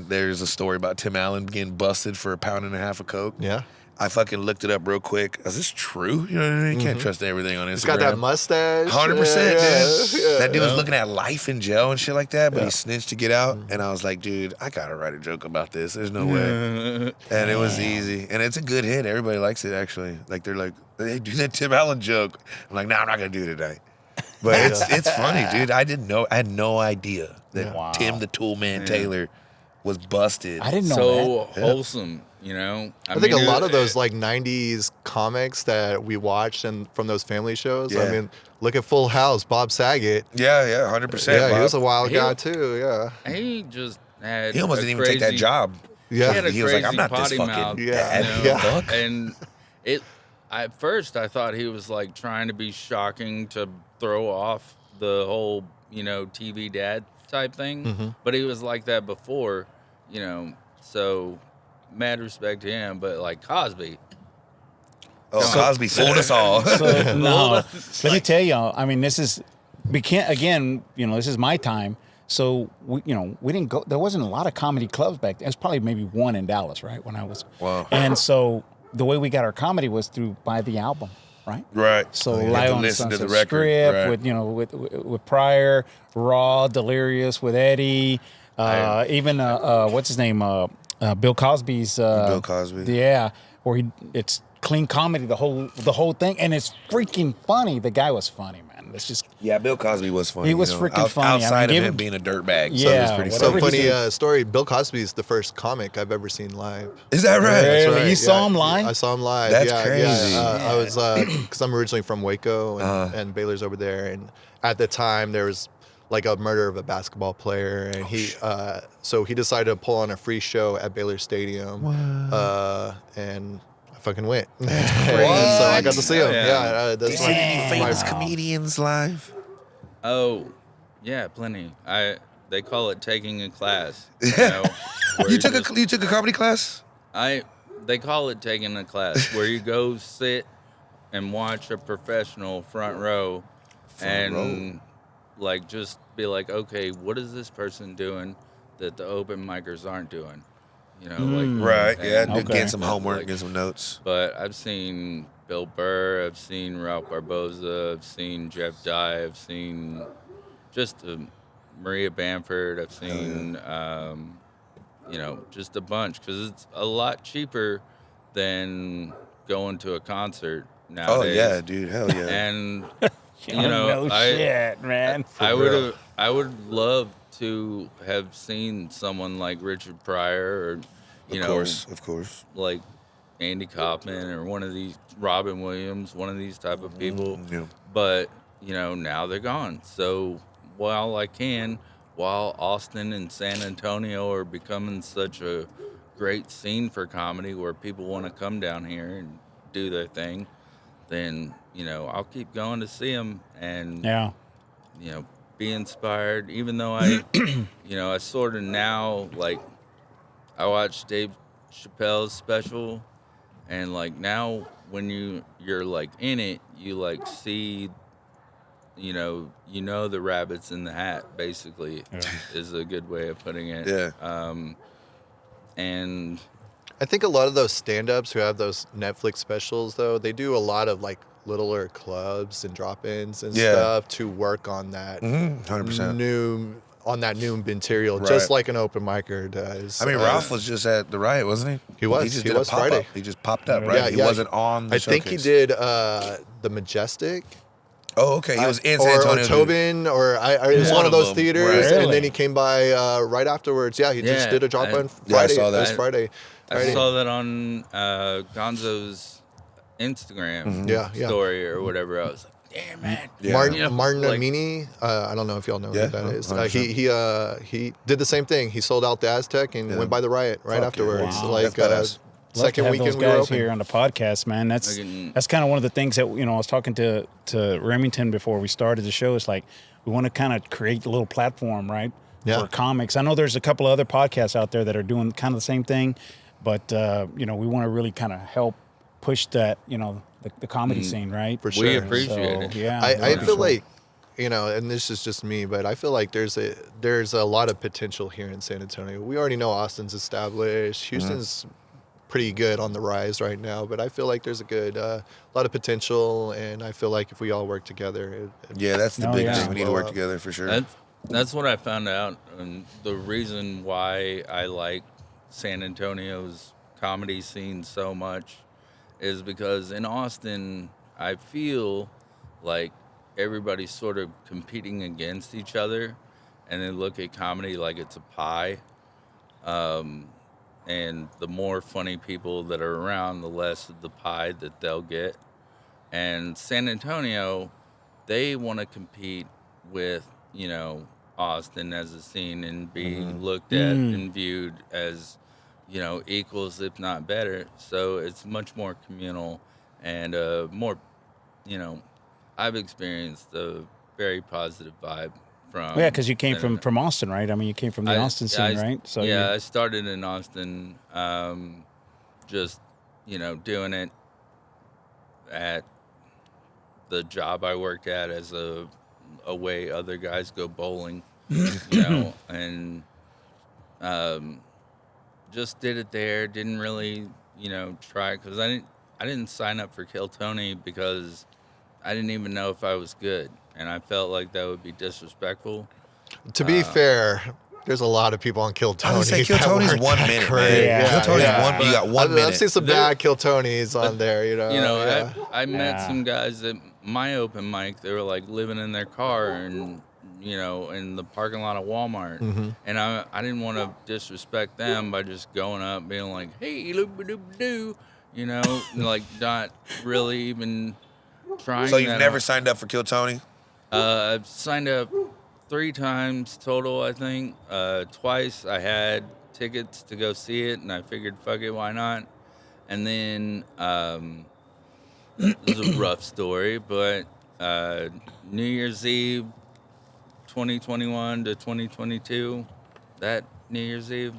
there's a story about Tim Allen getting busted for £1.5 pounds of coke. Yeah. I fucking looked it up real quick. Is this true? You know what I mean? You can't trust everything on Instagram. He's got that mustache. 100%, Yeah, dude. yeah. That dude was looking at life in jail and shit like that, but he snitched to get out. And I was like, dude, I gotta write a joke about this. There's no way. And it was easy. And it's a good hit. Everybody likes it, actually. Like, they're like, they do that Tim Allen joke. I'm like, nah, I'm not gonna do it tonight. But it's funny, dude. I had no idea that Wow. Tim the Tool Man Taylor was busted. I didn't know So that. wholesome, you know. I think mean, a lot of those like '90s comics that we watched and from those family shows. I Yeah. mean, look at Full House, Bob Saget. Yeah, 100%. Yeah, he was a Bob. wild He- guy too. Yeah. He just had. He almost a didn't even take that crazy- job. Yeah. He had a He was like, crazy I'm not this potty fucking mouth, Yeah. you know? Yeah. fuck. And at first I thought he was like trying to be shocking to throw off the whole, TV dad type thing. Mm-hmm. But he was like that before, so mad respect to him. But like Cosby, Oh, Cosby fooled us all. So, no, let me tell y'all. I mean, this is this is my time. So we didn't go. There wasn't a lot of comedy clubs back then. There's probably maybe one in Dallas, right? When I was. Wow. And so the way we got our comedy was through buy the album, right? Right. So you have Lie to on the listen to Sunset the record. Script Right. with Pryor, Raw, Delirious with Eddie, even what's his name, Bill Cosby's. Bill Cosby. Yeah, where it's clean comedy the whole thing, and it's freaking funny. The guy was funny, man. It's just Yeah, Bill Cosby was funny. He was freaking funny. I mean, Outside give of him- him being a dirtbag. Yeah, So it was pretty whatever funny. So he funny did. story. Bill Cosby is the first comic I've ever seen live. Is that right? Really? That's right, You saw yeah. him live? I saw him live. That's yeah, crazy. Yeah. I was because I'm originally from Waco and Baylor's over there, and at the time there was like a murder of a basketball player, and so he decided to pull on a free show at Baylor Stadium, and I fucking went. So I got to see him. Yeah. Yeah, You that's seen any famous Wow. comedians live? oh, yeah, plenty. They call it taking a class. Where You took just- a comedy class? They call it taking a class where you go sit and watch a professional front row and like just be like, okay, what is this person doing that the open micers aren't doing? Right. Yeah. and- Do Okay. Get some homework, Like- get some notes. But I've seen Bill Burr, I've seen Ralph Barboza, I've seen Jeff Dye, I've seen just Maria Bamford, I've seen just a bunch because it's a lot cheaper than going to a concert Oh nowadays. yeah, dude. Hell yeah. And no shit, man. I would love to have seen someone like Richard Pryor or Of course. like Andy Kaufman or one of these Robin Williams, one of these type of people. Yeah. But now they're gone. So while Austin and San Antonio are becoming such a great scene for comedy where people want to come down here and do their thing, then I'll keep going to see them and Yeah. be inspired. Even though I I sort of now like I watched Dave Chappelle's special, and like now when you're like in it, you like see the rabbits in the hat basically is a good way of putting it. Yeah. And I think a lot of those stand-ups who have those Netflix specials, though, they do a lot of like littler clubs and drop-ins and Yeah. stuff to work on that 100%. new material, Right. just like an open micer does. I mean, Ralph was just at the riot, wasn't he? He was. He just He did a was pop-up. Friday. He just popped up, right? Yeah, he yeah. wasn't on the I think he showcase. did the Majestic. Oh, okay. He was in San or Antonio. Tobin, or it was One one of of those them. theaters, Right. and then he came by right afterwards. Yeah, he just Yeah, did a drop I- on Yeah, I Friday. saw that. It was Friday. I saw that on Gonzo's Instagram Yeah, yeah. story or whatever. I was like, damn, man. Yeah. Martin like- Amini, I don't know if y'all know Yeah, who that is. 100%. He did the same thing. He sold out the Aztec and went by the riot right Fuck yeah. afterwards. Wow. Like That's badass. Love second to have weekend those we were guys open. here on the podcast, man. That's kind of one of the things that I was talking to Remington before we started the show. It's like we want to kind of create a little platform, right, Yeah. for comics. I know there's a couple of other podcasts out there that are doing kind of the same thing, but we want to really kind of help push that, the comedy scene, right? For We sure. appreciate it. Yeah, I for feel sure. like, and this is just me, but I feel like there's a lot of potential here in San Antonio. We already know Austin's established. Houston's pretty good on the rise right now, but I feel like there's a lot of potential, and I feel like if we all work together, Yeah, that's the Oh, big yeah. thing. We need to Blow work up. together for sure. That's what I found out, and the reason why I like San Antonio's comedy scene so much is because in Austin, I feel like everybody's sort of competing against each other, and they look at comedy like it's a pie. And the more funny people that are around, the less of the pie that they'll get. And San Antonio, they want to compete with, Austin as a scene and be looked at and viewed as, equals, if not better. So it's much more communal and more, I've experienced a very positive vibe from. Yeah, because you came San from Austin, right? I mean, you came from the Austin scene, right? So yeah, I started in Austin, just doing it at the job I worked at as a way other guys go bowling, and just did it there. Didn't really try, because I didn't sign up for Kill Tony because I didn't even know if I was good, and I felt like that would be disrespectful. to be fair, there's a lot of people on Kill Tony. I was gonna say, Kill that Tony's weren't 1 that minute, great. man. Yeah. Kill Tony's Yeah. one. You got 1 minute. I've seen some bad Kill Tonys on there. Yeah. I met Yeah. some guys at my open mic. They were like living in their car and in the parking lot of Walmart. And I didn't want to disrespect them by just going up being like, hey, loop-a-doop-a-doo, like not really even trying. So you've that never hard. signed up for Kill Tony? I've signed up 3 times total, I think. Twice I had tickets to go see it, and I figured, fuck it, why not? And then this is a rough story, but New Year's Eve 2021 to 2022, that New Year's Eve,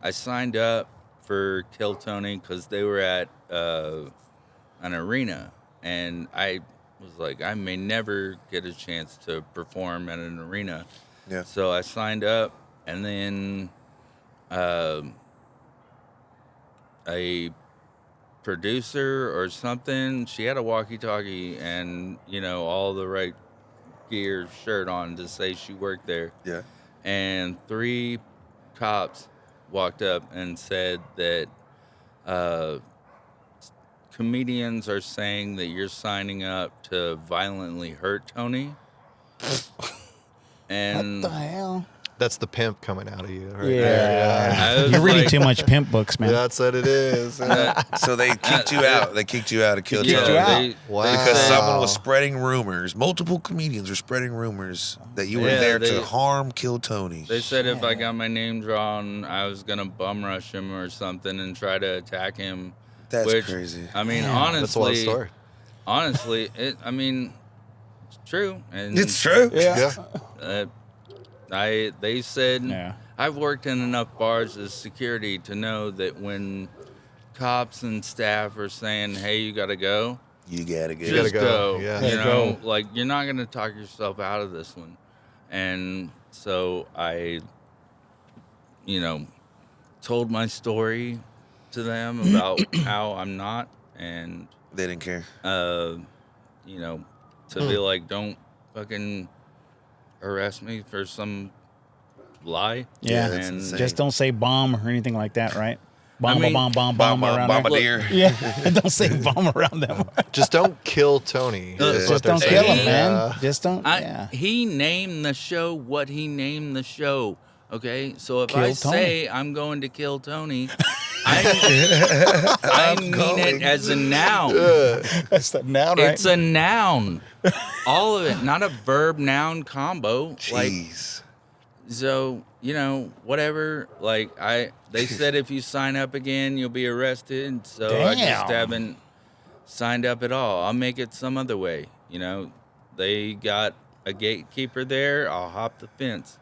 I signed up for Kill Tony because they were at an arena, and I was like, I may never get a chance to perform at an arena. Yeah. So I signed up, and then a producer or something, she had a walkie-talkie and, all the right gear, shirt on to say she worked there. Yeah. And 3 cops walked up and said that comedians are saying that you're signing up to violently hurt Tony. And What the hell? That's the pimp coming out of you. Right Yeah. there. I was You're reading like- too much pimp books, man. Yeah, that's what it is. So they kicked you out. They kicked you out of Kill Yeah, Tony. you out. they- Wow. Because someone was spreading rumors. Multiple comedians were spreading rumors that you were Yeah, there they- to harm Kill Tony. They said if I got my name drawn, I was gonna bum rush him or something and try to attack him. That's which, crazy. I mean, Yeah. That's a wild honestly, story. it's true. And It's true. Yeah. they said Yeah. I've worked in enough bars as security to know that when cops and staff are saying, "Hey, you gotta go," You gotta go. just gotta go. go, yeah. You Yeah, know, go. like you're not gonna talk yourself out of this one. And so I, told my story to them about how I'm not, and They didn't care. you know, to be like, don't fucking arrest me for some lie. Yeah, that's and insane. just don't say bomb or anything like that, right? Bomb, I mean- bomb around there. Bombardier. Yeah, don't say bomb around them. Just don't kill Tony. is what Just they're don't saying. kill him, man. Yeah. Just don't. Yeah. He named the show what he named the show. Okay, so if Kill I Tony. say I'm going to kill Tony, I mean it as a noun. That's the noun, right? It's a noun. All of it, not a verb noun combo. Like, Jeez. so, you know, whatever. Like, they said if you sign up again, you'll be arrested. So I just Damn. haven't signed up at all. I'll make it some other way. You know, they got a gatekeeper there. I'll hop the fence.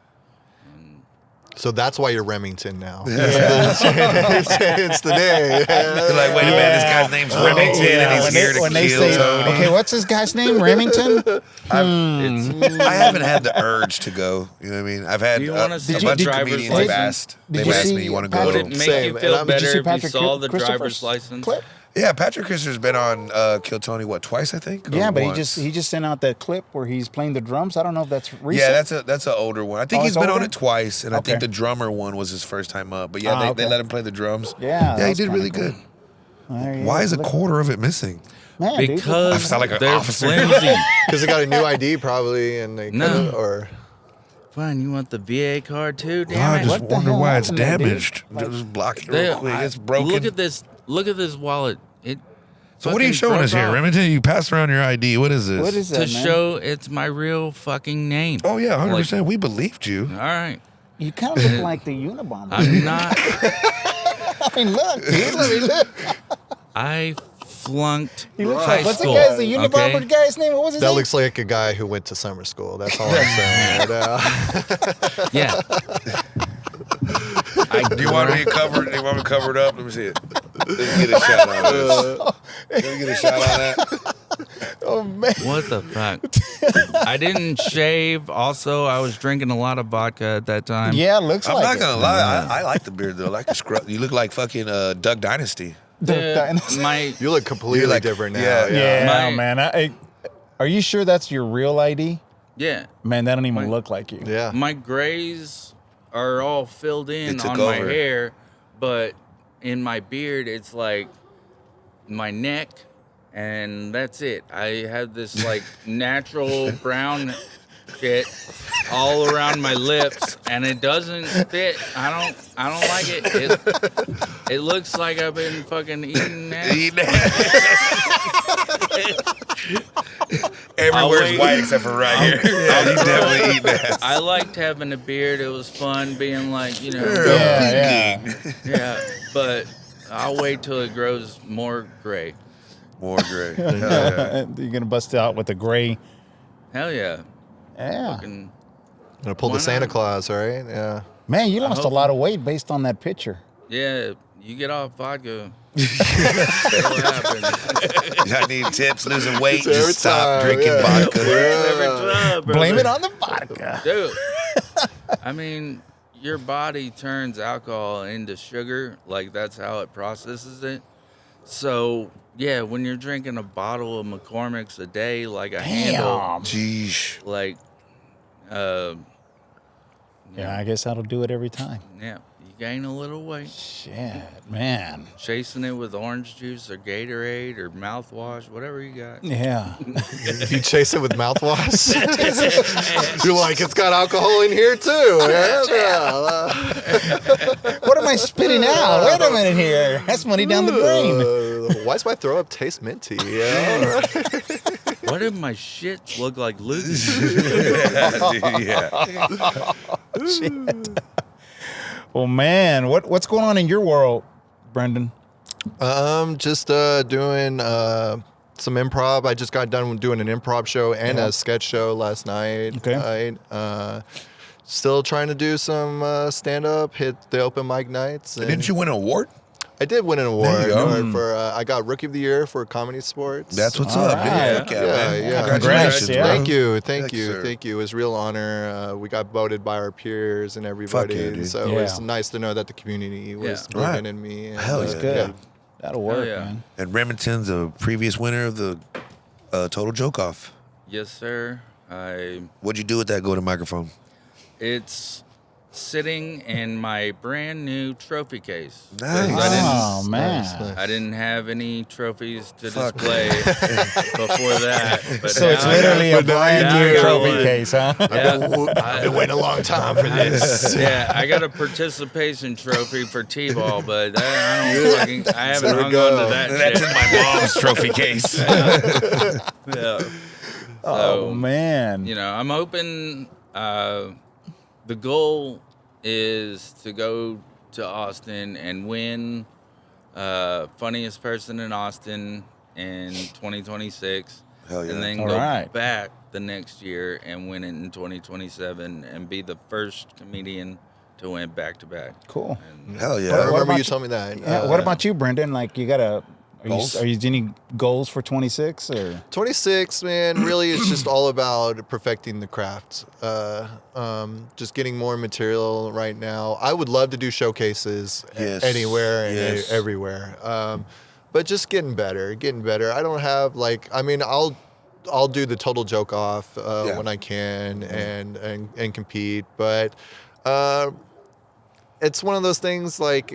So that's why you're Remington now. Yeah. It's the name. They're like, wait a minute, this guy's name's Remington, and he's here to kill Tony. okay, what's this guy's name? Remington? I haven't had the urge to go. You know what I mean? I've had Do you a wanna see bunch the of driver's comedians license? have asked. Did They've you asked see me, you want to Patrick- go? Would it make Same. you And feel I'm- Did you see better if you Patrick saw the Christopher's driver's license? clip? Yeah, Patrick Christopher's been on Kill Tony, what, twice, I think? Or Yeah, but once? he just sent out that clip where he's playing the drums. I don't know if that's recent. Yeah, that's an older one. I think Oh, he's it's been on older? it twice, and I think Okay. the drummer one was his first time up. But yeah, they okay. let him play the drums. Yeah, that he was did kinda really cool. good. There you Why go. is a Look- quarter of it missing? Man, dude, Because I sound like an they're officer. flimsy. Because they got a new ID probably, and they No. couldn't- or Fine, you want the VA card too? I Damn it. just What the wonder hell why it's happened there, dude? damaged. Like- Just block it They- real quick. I- It's broken. Look at this. Look at this wallet. It. So what are you fucking showing us broke here, off. Remington? You passed around your ID. What is this? what is that, To man? show it's my real fucking name. Oh yeah, 100%. Like, We believed you. all right. You kind of look like the Unabomber. I'm not. I mean, look, dude, look. I flunked He looks high like, what's the school. guy's, the Unabomber okay? guy's name? What was his that name? looks like a guy who went to summer school. That's all I'm saying. Yeah. Do you want me to cover it? Do you want me to cover it up? Let me see it. Let me get a shot on this. Let me get a shot on that. Oh, man. What the fuck? I didn't shave. Also, I was drinking a lot of vodka at that time. Yeah, looks I'm like not it. gonna lie. I like the beard though. I like the scrub. You look like fucking Duck Dynasty. My You look completely You're like- different now. yeah. Yeah, My- man. Are you sure that's your real ID? yeah. Man, that don't even My- look like you. Yeah. My grays are all filled in It took on my over. hair, but in my beard, it's like my neck, and that's it. I have this like natural brown shit all around my lips, and it doesn't fit. I don't like it. It looks like I've been fucking eating Everywhere's wait. white except for right here. Yeah, you definitely eating ass. I liked having a beard. It was fun being like, you know, Yeah. yeah. But I'll wait till it grows more gray. More gray. Hell yeah. You're going to bust out with the gray. Hell yeah. Yeah. Fucking- Gonna pull Why the Santa not? Claus, right? Yeah. Man, you lost a hope- lot of weight based on that picture. yeah, you get off vodka. That's what happens. I need tips, losing weight. Every Just stop time, drinking yeah. vodka. Every time, brother. Blame it on the vodka. Dude, I mean, your body turns alcohol into sugar. Like, that's how it processes it. So, yeah, when you're drinking a bottle of McCormick's a day, like a handle, Damn. Jeez. like, Yeah, I guess that'll do it every time. yeah, you gain a little weight. Shit, man. Chasing it with orange juice or Gatorade or mouthwash, whatever you got. Yeah. You chase it with mouthwash. You're like, it's got alcohol in here too. Yeah. What am I spitting out? Wait a minute here. That's money down the drain. Why does my throw up taste minty? Yeah. Why did my shits look like loogies? Yeah. Well, man, what's going on in your world, Brendan? Just doing some improv. I just got done doing an improv show and a sketch show last night. Okay. Still trying to do some stand up, hit the open mic nights. and- Didn't you win an award? I did win an award you go. for I got Rookie of the Year for Comedy Sports. That's what's All up, right. dude. Fuck yeah, man. Yeah. Congratulations, Congrats, yeah. bro. Thank you, Thank you, sir. thank you. It was a real honor. We got voted by our peers and everybody, yeah, dude. so Yeah. it was nice to know that the community was Yeah. believing Right. in me. And, Hell That's yeah. good. That'll work, yeah. man. And Remington's a previous winner of the Total Joke Off. Yes, sir. What'd you do with that golden microphone? It's sitting in my brand new trophy case. Nice. Oh man. I didn't have any trophies to display before that. But So it's now I literally a brand now I new got trophy one. case, huh? I've been waiting a long time for this. Yeah, I got a participation trophy for T-ball, but I haven't There we hung go. on to that That's shit. in my mom's trophy case. Yeah. Oh So, man. you know, I'm hoping the goal is to go to Austin and win funniest person in Austin in 2026. Hell yeah. And then All go right. back the next year and win it in 2027 and be the first comedian to win back-to-back. Cool. And Hell I yeah. What remember about you you? told me that. Yeah, what about you, Brendan? Like, you got Goals? are you any goals for 26 or? 26, man, really it's just all about perfecting the craft. Just getting more material right now. I would love to do showcases Yes. anywhere and Yes. everywhere. But just getting better. I don't have I'll do the Total Joke Off when I can and compete, but it's one of those things like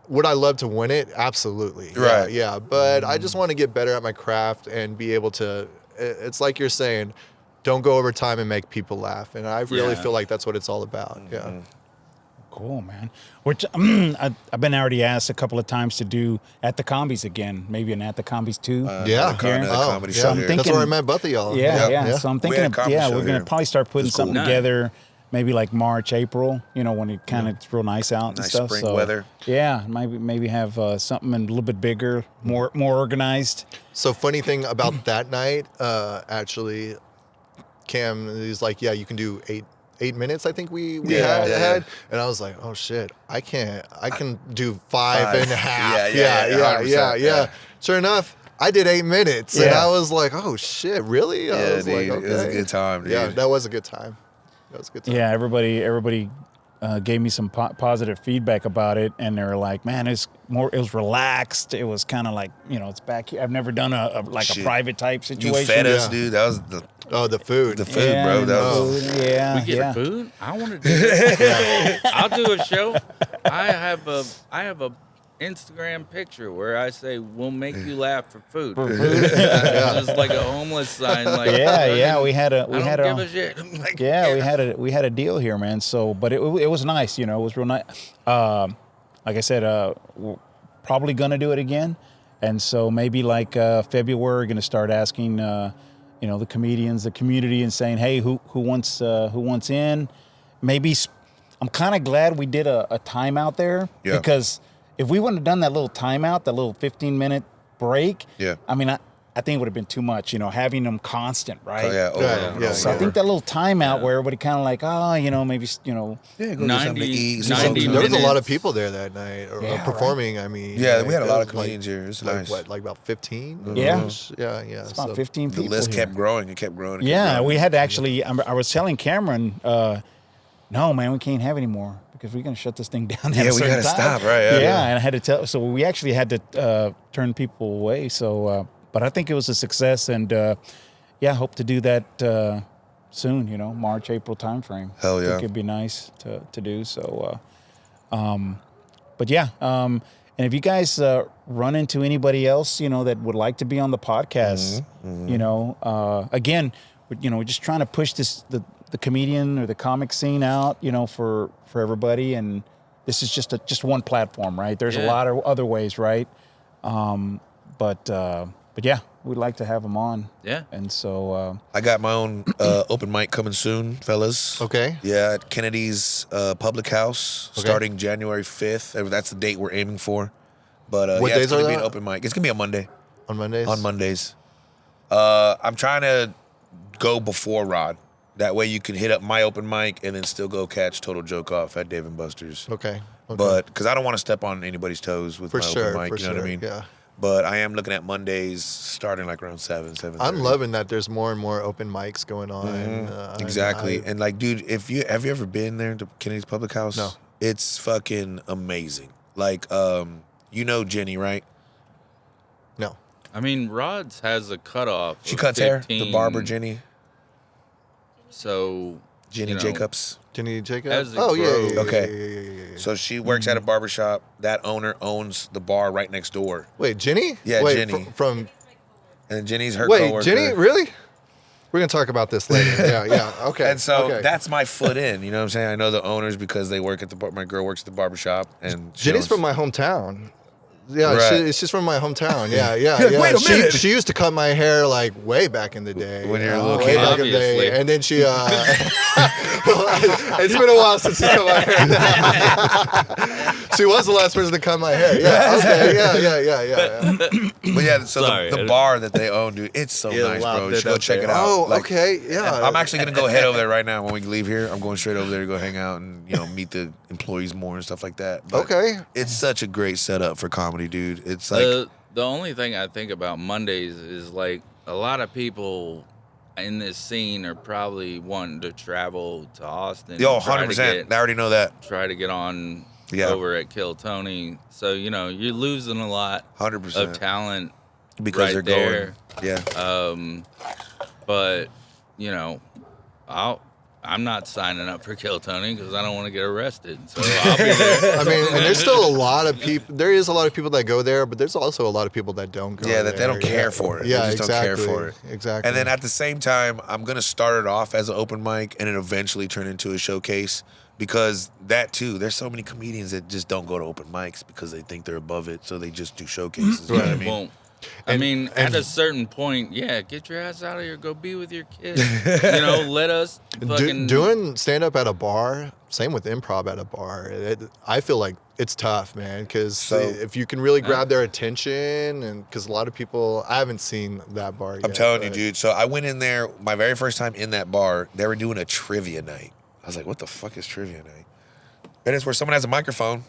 would I love to win it? Absolutely. Right. Yeah. But I just want to get better at my craft and be able to, it's like you're saying, don't go over time and make people laugh. And I really Yeah. feel like that's what it's all about. Yeah. Cool, man. Which I've been already asked a couple of times to do at the Combies again, maybe an at the Combies too. Yeah. Another comedy So show I'm here. thinking- That's where I met both of y'all. Yeah. So I'm thinking, had a comedy we're show gonna here. probably start putting It's cool. something together. Maybe like March, April, when it kind of it's real nice out and Nice stuff. spring So weather. yeah, maybe have something a little bit bigger, more organized. So funny thing about that night, actually, Cam is like, yeah, you can do 8 minutes. I think we had, and I was like, oh shit, I can't. I can do five and a half. Yeah, 100%, yeah. Sure enough, I did 8 minutes, and Yeah. I was like, oh shit, really? I Yeah, was dude. like, okay. It was a good time, dude. Yeah, that was a good time. That was a good time. Yeah, everybody gave me some positive feedback about it, and they were like, "Man, it was relaxed. It was kind of like it's back here. I've never done a Shit. privte type You situation." fed us, Yeah. dude. That was the Oh, the food. food, Yeah, bro. and That the was food, yeah, we get yeah. food? I want to do this. I'll do a show. I have a Instagram picture where I say we'll make you laugh for food. Just like a homeless sign. Like Yeah, we had a I don't give a shit. I'm like, yeah, we had a deal here, man. So, but it was nice, it was real nice. Like I said, we're probably gonna do it again, and so maybe like February, we're gonna start asking, the comedians, the community, and saying, hey, who wants in? Maybe I'm kind of glad we did a timeout there Yeah. because if we wouldn't have done that little timeout, that little 15-minute break, Yeah. I mean, I think it would have been too much, having them constant, right? oh, yeah, over Yeah, and over and yeah, over. So I think that little timeout where everybody kind of like, maybe, yeah, go get something to 90 eat. some 90 food. There was a lot of minutes. people there that night Yeah, performing. I mean, Yeah, we had a it lot was of comedians here. It's like nice. what, like about 15? Yeah. Yeah. it's about 15 The people list here. kept growing. It kept growing. Yeah, we had to actually, I was telling Cameron, no, man, we can't have any more because we're going to shut this thing down. Yeah, at a we certain gotta time. stop, right, yeah. And I had to tell, so we actually had to turn people away. So, but I think it was a success, and hope to do that soon. March, April timeframe. Hell I yeah. think it'd be nice to do. So, but yeah, and if you guys run into anybody else, that would like to be on the podcast, again, we're just trying to push the comedian or the comic scene out, for everybody, and this is just one platform, right? There's a Yeah. lot of other ways, right? But yeah, we'd like to have them on. Yeah. And so, I got my own open mic coming soon, fellas. Okay. Yeah, at Kennedy's Public House, Okay. starting January 5th. That's the date we're aiming for. But What it's days going are to be an that? open mic. It's going to be on Monday. On Mondays? On Mondays. I'm trying to go before Rod. That way you can hit up my open mic and then still go catch Total Joke Off at Dave & Buster's. Okay. But because I don't want to step on anybody's toes with For my sure, open mic, for you know what I sure, mean? yeah. But I am looking at Mondays starting like around 7:30. I'm loving that there's more and more open mics going on. Exactly. And like, dude, have you ever been there to Kennedy's Public House? No. It's fucking amazing. Like, Jenny, right? No. I mean, Rod's has a cutoff. She of cuts hair. 15, The barber, Jenny So Jacobs. Jenny Jacob? As it Oh, grows. yeah. Okay. So she works at a barber shop. That owner owns the bar right next door. Wait, Jenny? Yeah, Wait, Jenny. From And Jenny's her Wait, coworker. Jenny? Really? We're going to talk about this later. Yeah. Okay. And so okay. that's my foot in. You know what I'm saying? I know the owners because they work at the my girl works at the barber shop, and she Jenny's owns- from my hometown. Yeah, Right. she's from my hometown. Yeah. Wait a minute. She used to cut my hair like way back in the day. When you were a little way kid. back in the Obviously. day. And then she, it's been a while since she cut my hair. She was the last person to cut my hair. Yeah, okay, yeah. But yeah, so Sorry. the bar that they own, dude, it's so You nice, bro. lobbed You it should go up check there. it out. Oh, Like, okay, yeah. I'm actually gonna go head over there right now when we leave here. I'm going straight over there to go hang out and like, meet the employees more and stuff like that. But Okay. it's such a great setup for comedy, dude. It's like The only thing I think about Mondays is like a lot of people in this scene are probably wanting to travel to Austin. yo, and try to 100%. I already know that. try to get on Yeah. over at Kill Tony. So, you're losing a lot 100%. of talent Because right they're there. going. Yeah. But, I'm not signing up for Kill Tony because I don't want to get arrested. So I'll be there. I mean, and there's still a lot of people. There is a lot of people that go there, but there's also a lot of people that don't go. Yeah, that they there. don't care for it. Yeah, They just exactly. don't care for it. Exactly. And then at the same time, I'm going to start it off as an open mic and then eventually turn into a showcase because that too, there's so many comedians that just don't go to open mics because they think they're above it. So they just do showcases. You know what I mean? Won't. And- At a certain point, get your ass out of here. Go be with your kids. Let us fucking doing stand up at a bar, same with improv at a bar. I feel like it's tough, man, because So- if you can really grab their attention, and because a lot of people, I haven't seen that bar yet. I'm telling you, but- dude. So I went in there, my very first time in that bar, they were doing a trivia night. I was like, what the fuck is trivia night? And it's where someone has a microphone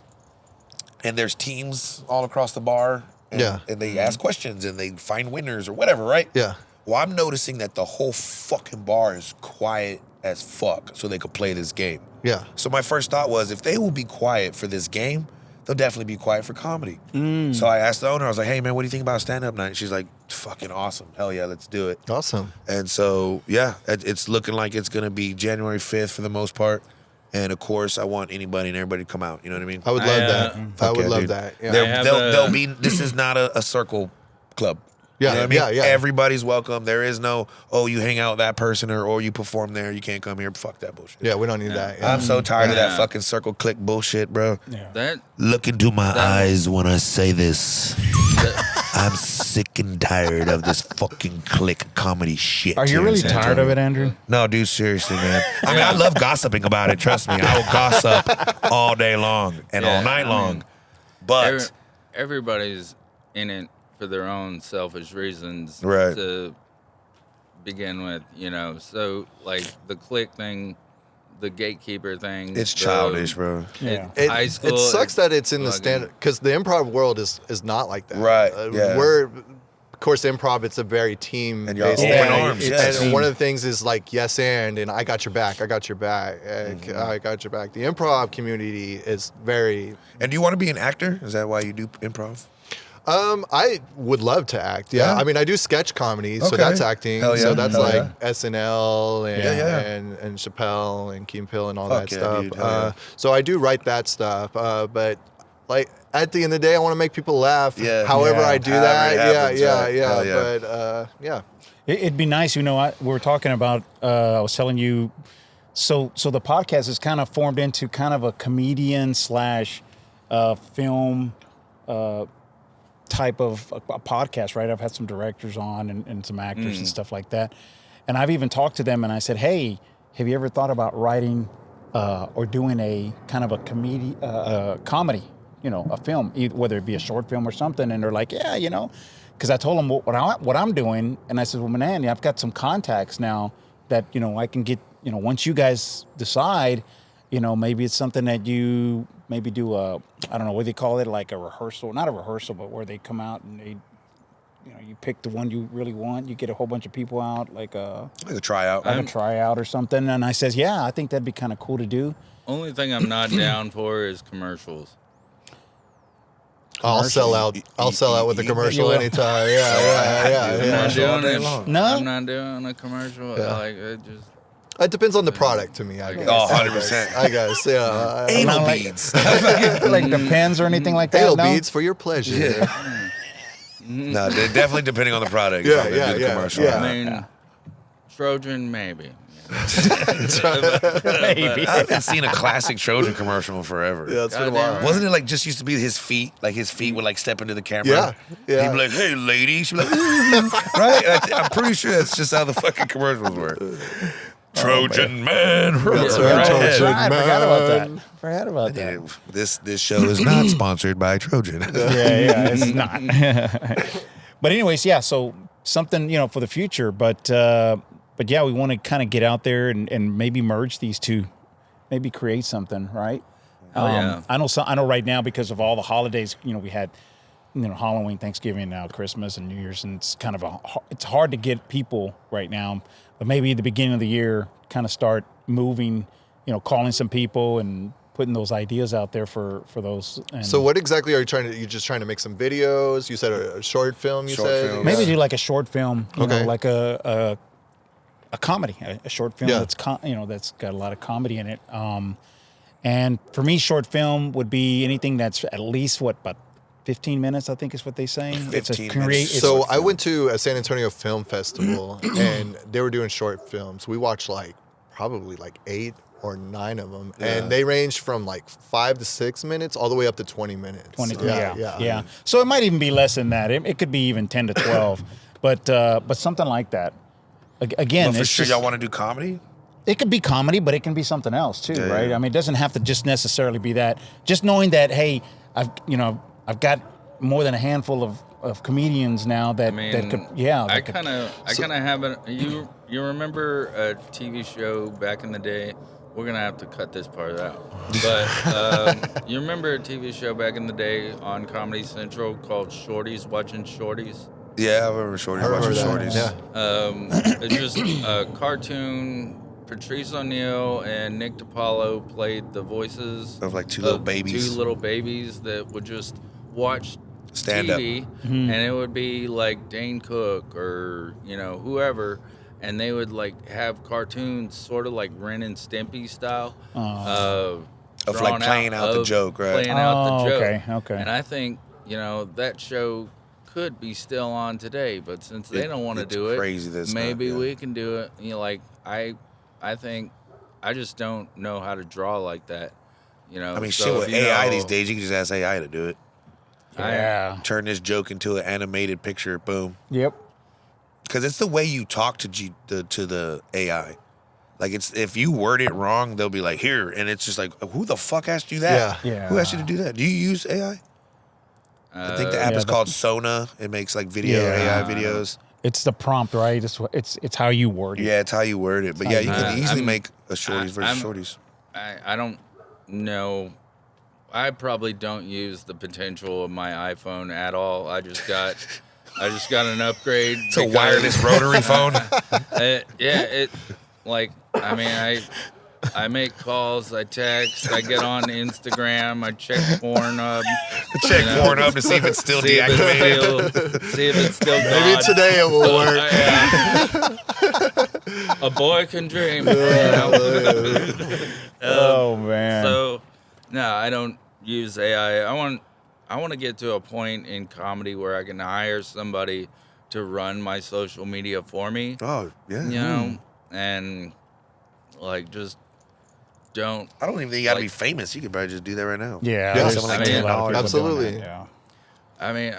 and there's teams all across the bar. And, Yeah. and they ask questions and they find winners or whatever, right? Yeah. Well, I'm noticing that the whole fucking bar is quiet as fuck so they could play this game. Yeah. So my first thought was, if they will be quiet for this game, they'll definitely be quiet for comedy. So I asked the owner, I was like, hey, man, what do you think about stand-up night? She's like, fucking awesome. Hell yeah, let's do it. Awesome. And so, yeah, it's looking like it's going to be January 5th for the most part. And, of course, I want anybody and everybody to come out. You know what I mean? I would love that. Fuck I would yeah, love dude. that. Yeah. They'll be, this is not a circle club. Yeah, You know what I mean? yeah. Everybody's welcome. There is no, you hang out with that person or you perform there. You can't come here. Fuck that bullshit. Yeah, we don't need that. Yeah. I'm so tired of that Yeah. fucking circle click bullshit, bro. that Look into my eyes when I say this. that- I'm sick and tired of this fucking click comedy shit. Are you here in really San tired of Antonio. it, Andrew? No, dude, seriously, man. I mean, I love gossiping about it. Trust me. I will gossip all day long and all Yeah, night I long. mean, But everybody's in it for their own selfish reasons Right. to begin with, So like the click thing, the gatekeeper thing. it's childish, bro. Yeah. High school. It sucks that it's in the fucking- standard, because the improv world is not like that. Right, yeah. Of course, improv, it's a very team And you're based open thing. arms, And yes. one of the things is like yes and I got your back. I got your back. I got your back. The improv community is very. And do you want to be an actor? Is that why you do improv? I would love to act. Yeah. Yeah? I mean, I do sketch comedy, so Okay. that's acting. Hell yeah. So that's Hell like yeah. SNL and, Yeah. and Chappelle and Key and Peele and all Fuck that yeah, stuff. dude. Hell yeah. So I do write that stuff. But like at the end of the day, I want to make people laugh. Yeah. However Yeah. I do However that. it happens, right. Yeah. Hell yeah. But yeah. It'd be nice, we were talking about. I was telling you, so the podcast is kind of formed into kind of a comedian slash film type of a podcast, right? I've had some directors on and some actors and stuff like that, and I've even talked to them and I said, hey, have you ever thought about writing or doing a kind of a comedy, a film, whether it be a short film or something? And they're like, yeah, because I told them what I'm doing, and I said, well, man, I've got some contacts now that I can get. Once you guys decide, maybe it's something that you maybe do I don't know what they call it, like a rehearsal, not a rehearsal, but where they come out and they, you pick the one you really want. You get a whole bunch of people out, like a tryout. tryout or something. And I says, yeah, I think that'd be kind of cool to do. Only thing I'm not down for is commercials. I'll sell out. I'll sell out with the commercial anytime. Yeah. I'm not doing it. No? I'm not doing a commercial. Like it just. It depends on the product to me, I guess. Oh, 100%. I guess, yeah. Anal like- beads. like the pens or anything like that. Anal no? beads for your pleasure. No, they're definitely depending on the product. Yeah, if I'm gonna do the commercial. yeah. I mean, Trojan maybe. Maybe. I haven't seen a classic Trojan commercial in forever. Yeah, it's been a Goddamn while. Wasn't it like just used to be his feet? Like his feet would like step into the camera. Yeah, yeah. He'd be like, "Hey, lady," she'd be like, right? I'm pretty sure that's just how the fucking commercials were. Trojan man. That's Right. right, Trojan. I forgot about Man. that. Forgot about that. Yeah, this show is not sponsored by Trojan. Yeah, it's not. But anyways, yeah. So something for the future, but yeah, we want to kind of get out there and maybe merge these two, maybe create something, right? Yeah. I know right now because of all the holidays, we had, Halloween, Thanksgiving, now Christmas and New Year's, and it's kind of it's hard to get people right now. But maybe at the beginning of the year, kind of start moving, calling some people and putting those ideas out there for those. And So what exactly are you trying to? You just trying to make some videos? You said a short film. You Short said film. maybe do like a short film, Okay. like a comedy, a short film Yeah. that's that's got a lot of comedy in it. And for me, short film would be anything that's at least about 15 minutes, I think is what they're saying. 15 minutes. So I went to a San Antonio Film Festival and they were doing short films. We watched probably 8 or 9 of them, and they ranged from 5 to 6 minutes all the way up to 20 minutes. 20, Yeah. yeah. So it might even be less than that. It could be even 10 to 12, but something like that. Again, But for it's sure, just, y'all want to do comedy? it could be comedy, but it can be something else too, Yeah. right? I mean, it doesn't have to just necessarily be that. Just knowing that, hey, I've got more than a handful of comedians now that could, I kind of have a. You remember a TV show back in the day? We're gonna have to cut this part out. But you remember a TV show back in the day on Comedy Central called Shorties Watching Shorties? Yeah, I remember Shorties. I remember watching that. Shorties. Yeah. It's just a cartoon. Patrice O'Neill and Nick DiPaolo played the voices Of, two little babies. 2 little babies that would just watch Stand up. TV, and it would be like Dane Cook or whoever, and they would have cartoons sort of like Ren and Stimpy style, Of, drawn playing out the joke, right? Playing out the joke. okay. And I think that show could be still on today, but since they don't want to it's do it, crazy that it's not, maybe yeah. we can do it. I think I just don't know how to draw like that. I mean, so shit, with if you AI know- these days, you can just ask AI to do it. Yeah. Turn this joke into an animated picture, boom. Yep. Because it's the way you talk to the AI. Like, it's if you word it wrong, they'll be like, here. And it's just like, who the fuck asked you that? Yeah. Yeah. Who asked you to do that? Do you use AI? I think the app yeah, is called Sona. It makes video Yeah. AI videos. It's the prompt, right? It's how you word it. Yeah, it's how you word it. But yeah, you can easily I'm- make a shorties versus I'm- shorties. I don't know. I probably don't use the potential of my iPhone at all. I just got an upgrade. It's a wireless rotary phone. I make calls, I text, I get on Instagram, I check Pornhub. Check Pornhub to see if it's still deactivated. See if it's still Maybe gone. today it will work. A boy can dream. Oh man. So, no, I don't use AI. I want to get to a point in comedy where I can hire somebody to run my social media for me. Oh, yeah. And just don't. I don't even think you got to be famous. You could probably just do that right now. yeah. Yeah. there's Something a like lot of $10. people doing Absolutely. that, Yeah. I mean,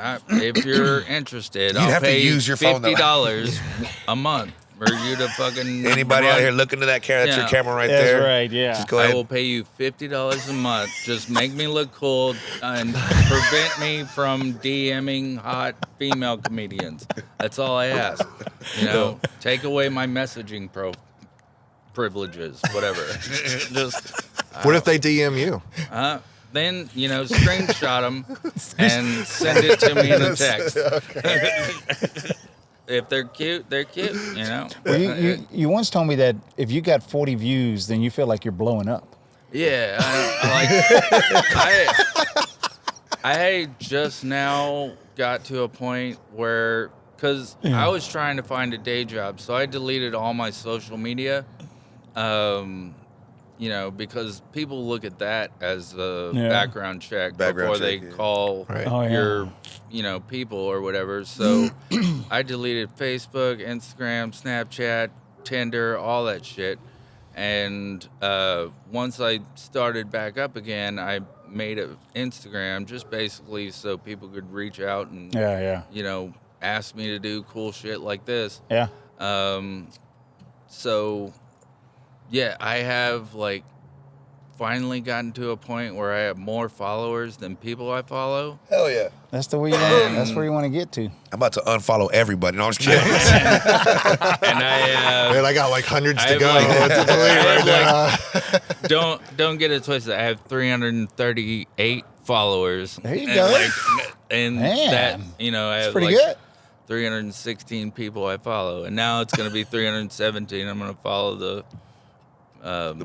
if you're interested, You'd I'll have to pay use your phone, though. $50 a month for you to fucking. Anybody out run- here looking to that camera? That's your Yeah. camera right That's there. right. Yeah. Just go I ahead. will pay you $50 a month. Just make me look cool and prevent me from DMing hot female comedians. That's all I ask. Take away my messaging privileges, whatever. Just What if they DM you? then screenshot them and send it to me in a text. If they're cute, they're cute. Well, you once told me that if you got 40 views, then you feel like you're blowing up. Yeah, I just now got to a point where, because I was trying to find a day job, so I deleted all my social media. Because people look at that as a background check before they call your, people or whatever. So I deleted Facebook, Instagram, Snapchat, Tinder, all that shit. And once I started back up again, I made an Instagram just basically so people could reach out and, ask me to do cool shit like this. Yeah. I have finally gotten to a point where I have more followers than people I follow. Hell yeah. That's the way you want. That's where you want to get to. I'm about to unfollow everybody. No, I'm just kidding. And Man, I got hundreds to have, go. Don't get it twisted. I have 338 followers. There you go. And Man, that, I have pretty good. 316 people I follow, and now it's going to be 317. I'm going to follow the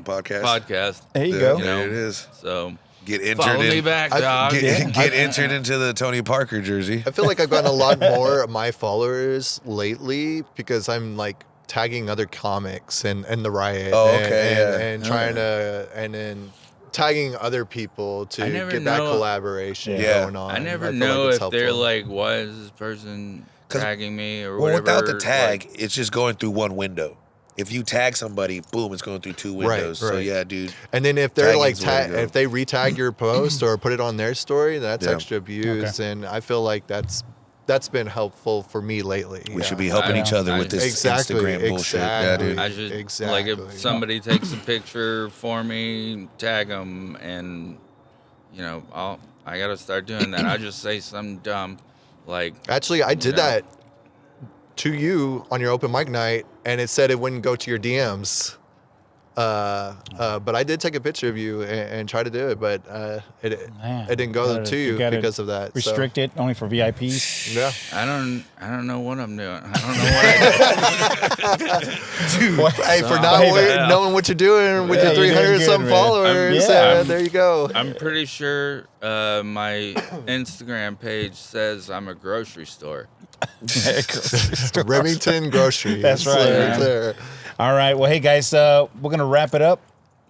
podcast. There you go. There it is. So get entered follow me in, back, dog. Get entered into the Tony Parker jersey. I feel like I've gotten a lot more of my followers lately because I'm tagging other comics and the riot. And trying to and then tagging other people to get that collaboration going on. I never know if they're why is this person tagging me or whatever. Without the tag, it's just going through one window. If you tag somebody, boom, it's going through two windows. Right. So yeah, dude. And then if they're if they retag your post or put it on their story, that's extra views. Okay. And I feel like that's been helpful for me lately. We should be helping each other with this Instagram bullshit. Yeah, dude. I should if somebody takes a picture for me, tag them, and I gotta start doing that. I just say something dumb, Actually, I did that to you on your open mic night, and it said it wouldn't go to your DMs. But I did take a picture of you and try to do it, but it didn't go to you because of that. Restrict it only for VIPs. Yeah. I don't know what I'm doing. I don't know what I do. Dude, hey, for not knowing what you're doing with your 300 some followers, there you go. I'm pretty sure my Instagram page says I'm a grocery store. Remington Grocery. That's right. There. All right. Well, hey guys, we're gonna wrap it up.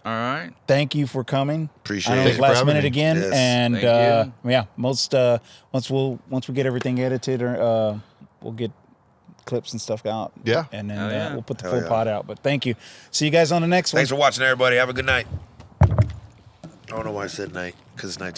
All right. Thank you for coming. Appreciate it. It was last minute again, yes. and Thank you. Once we get everything edited, we'll get clips and stuff out. Yeah. And then we'll put the full pod out. But thank you. See you guys on the next one. Thanks for watching, everybody. Have a good night. I don't know why I said night, because it's nighttime.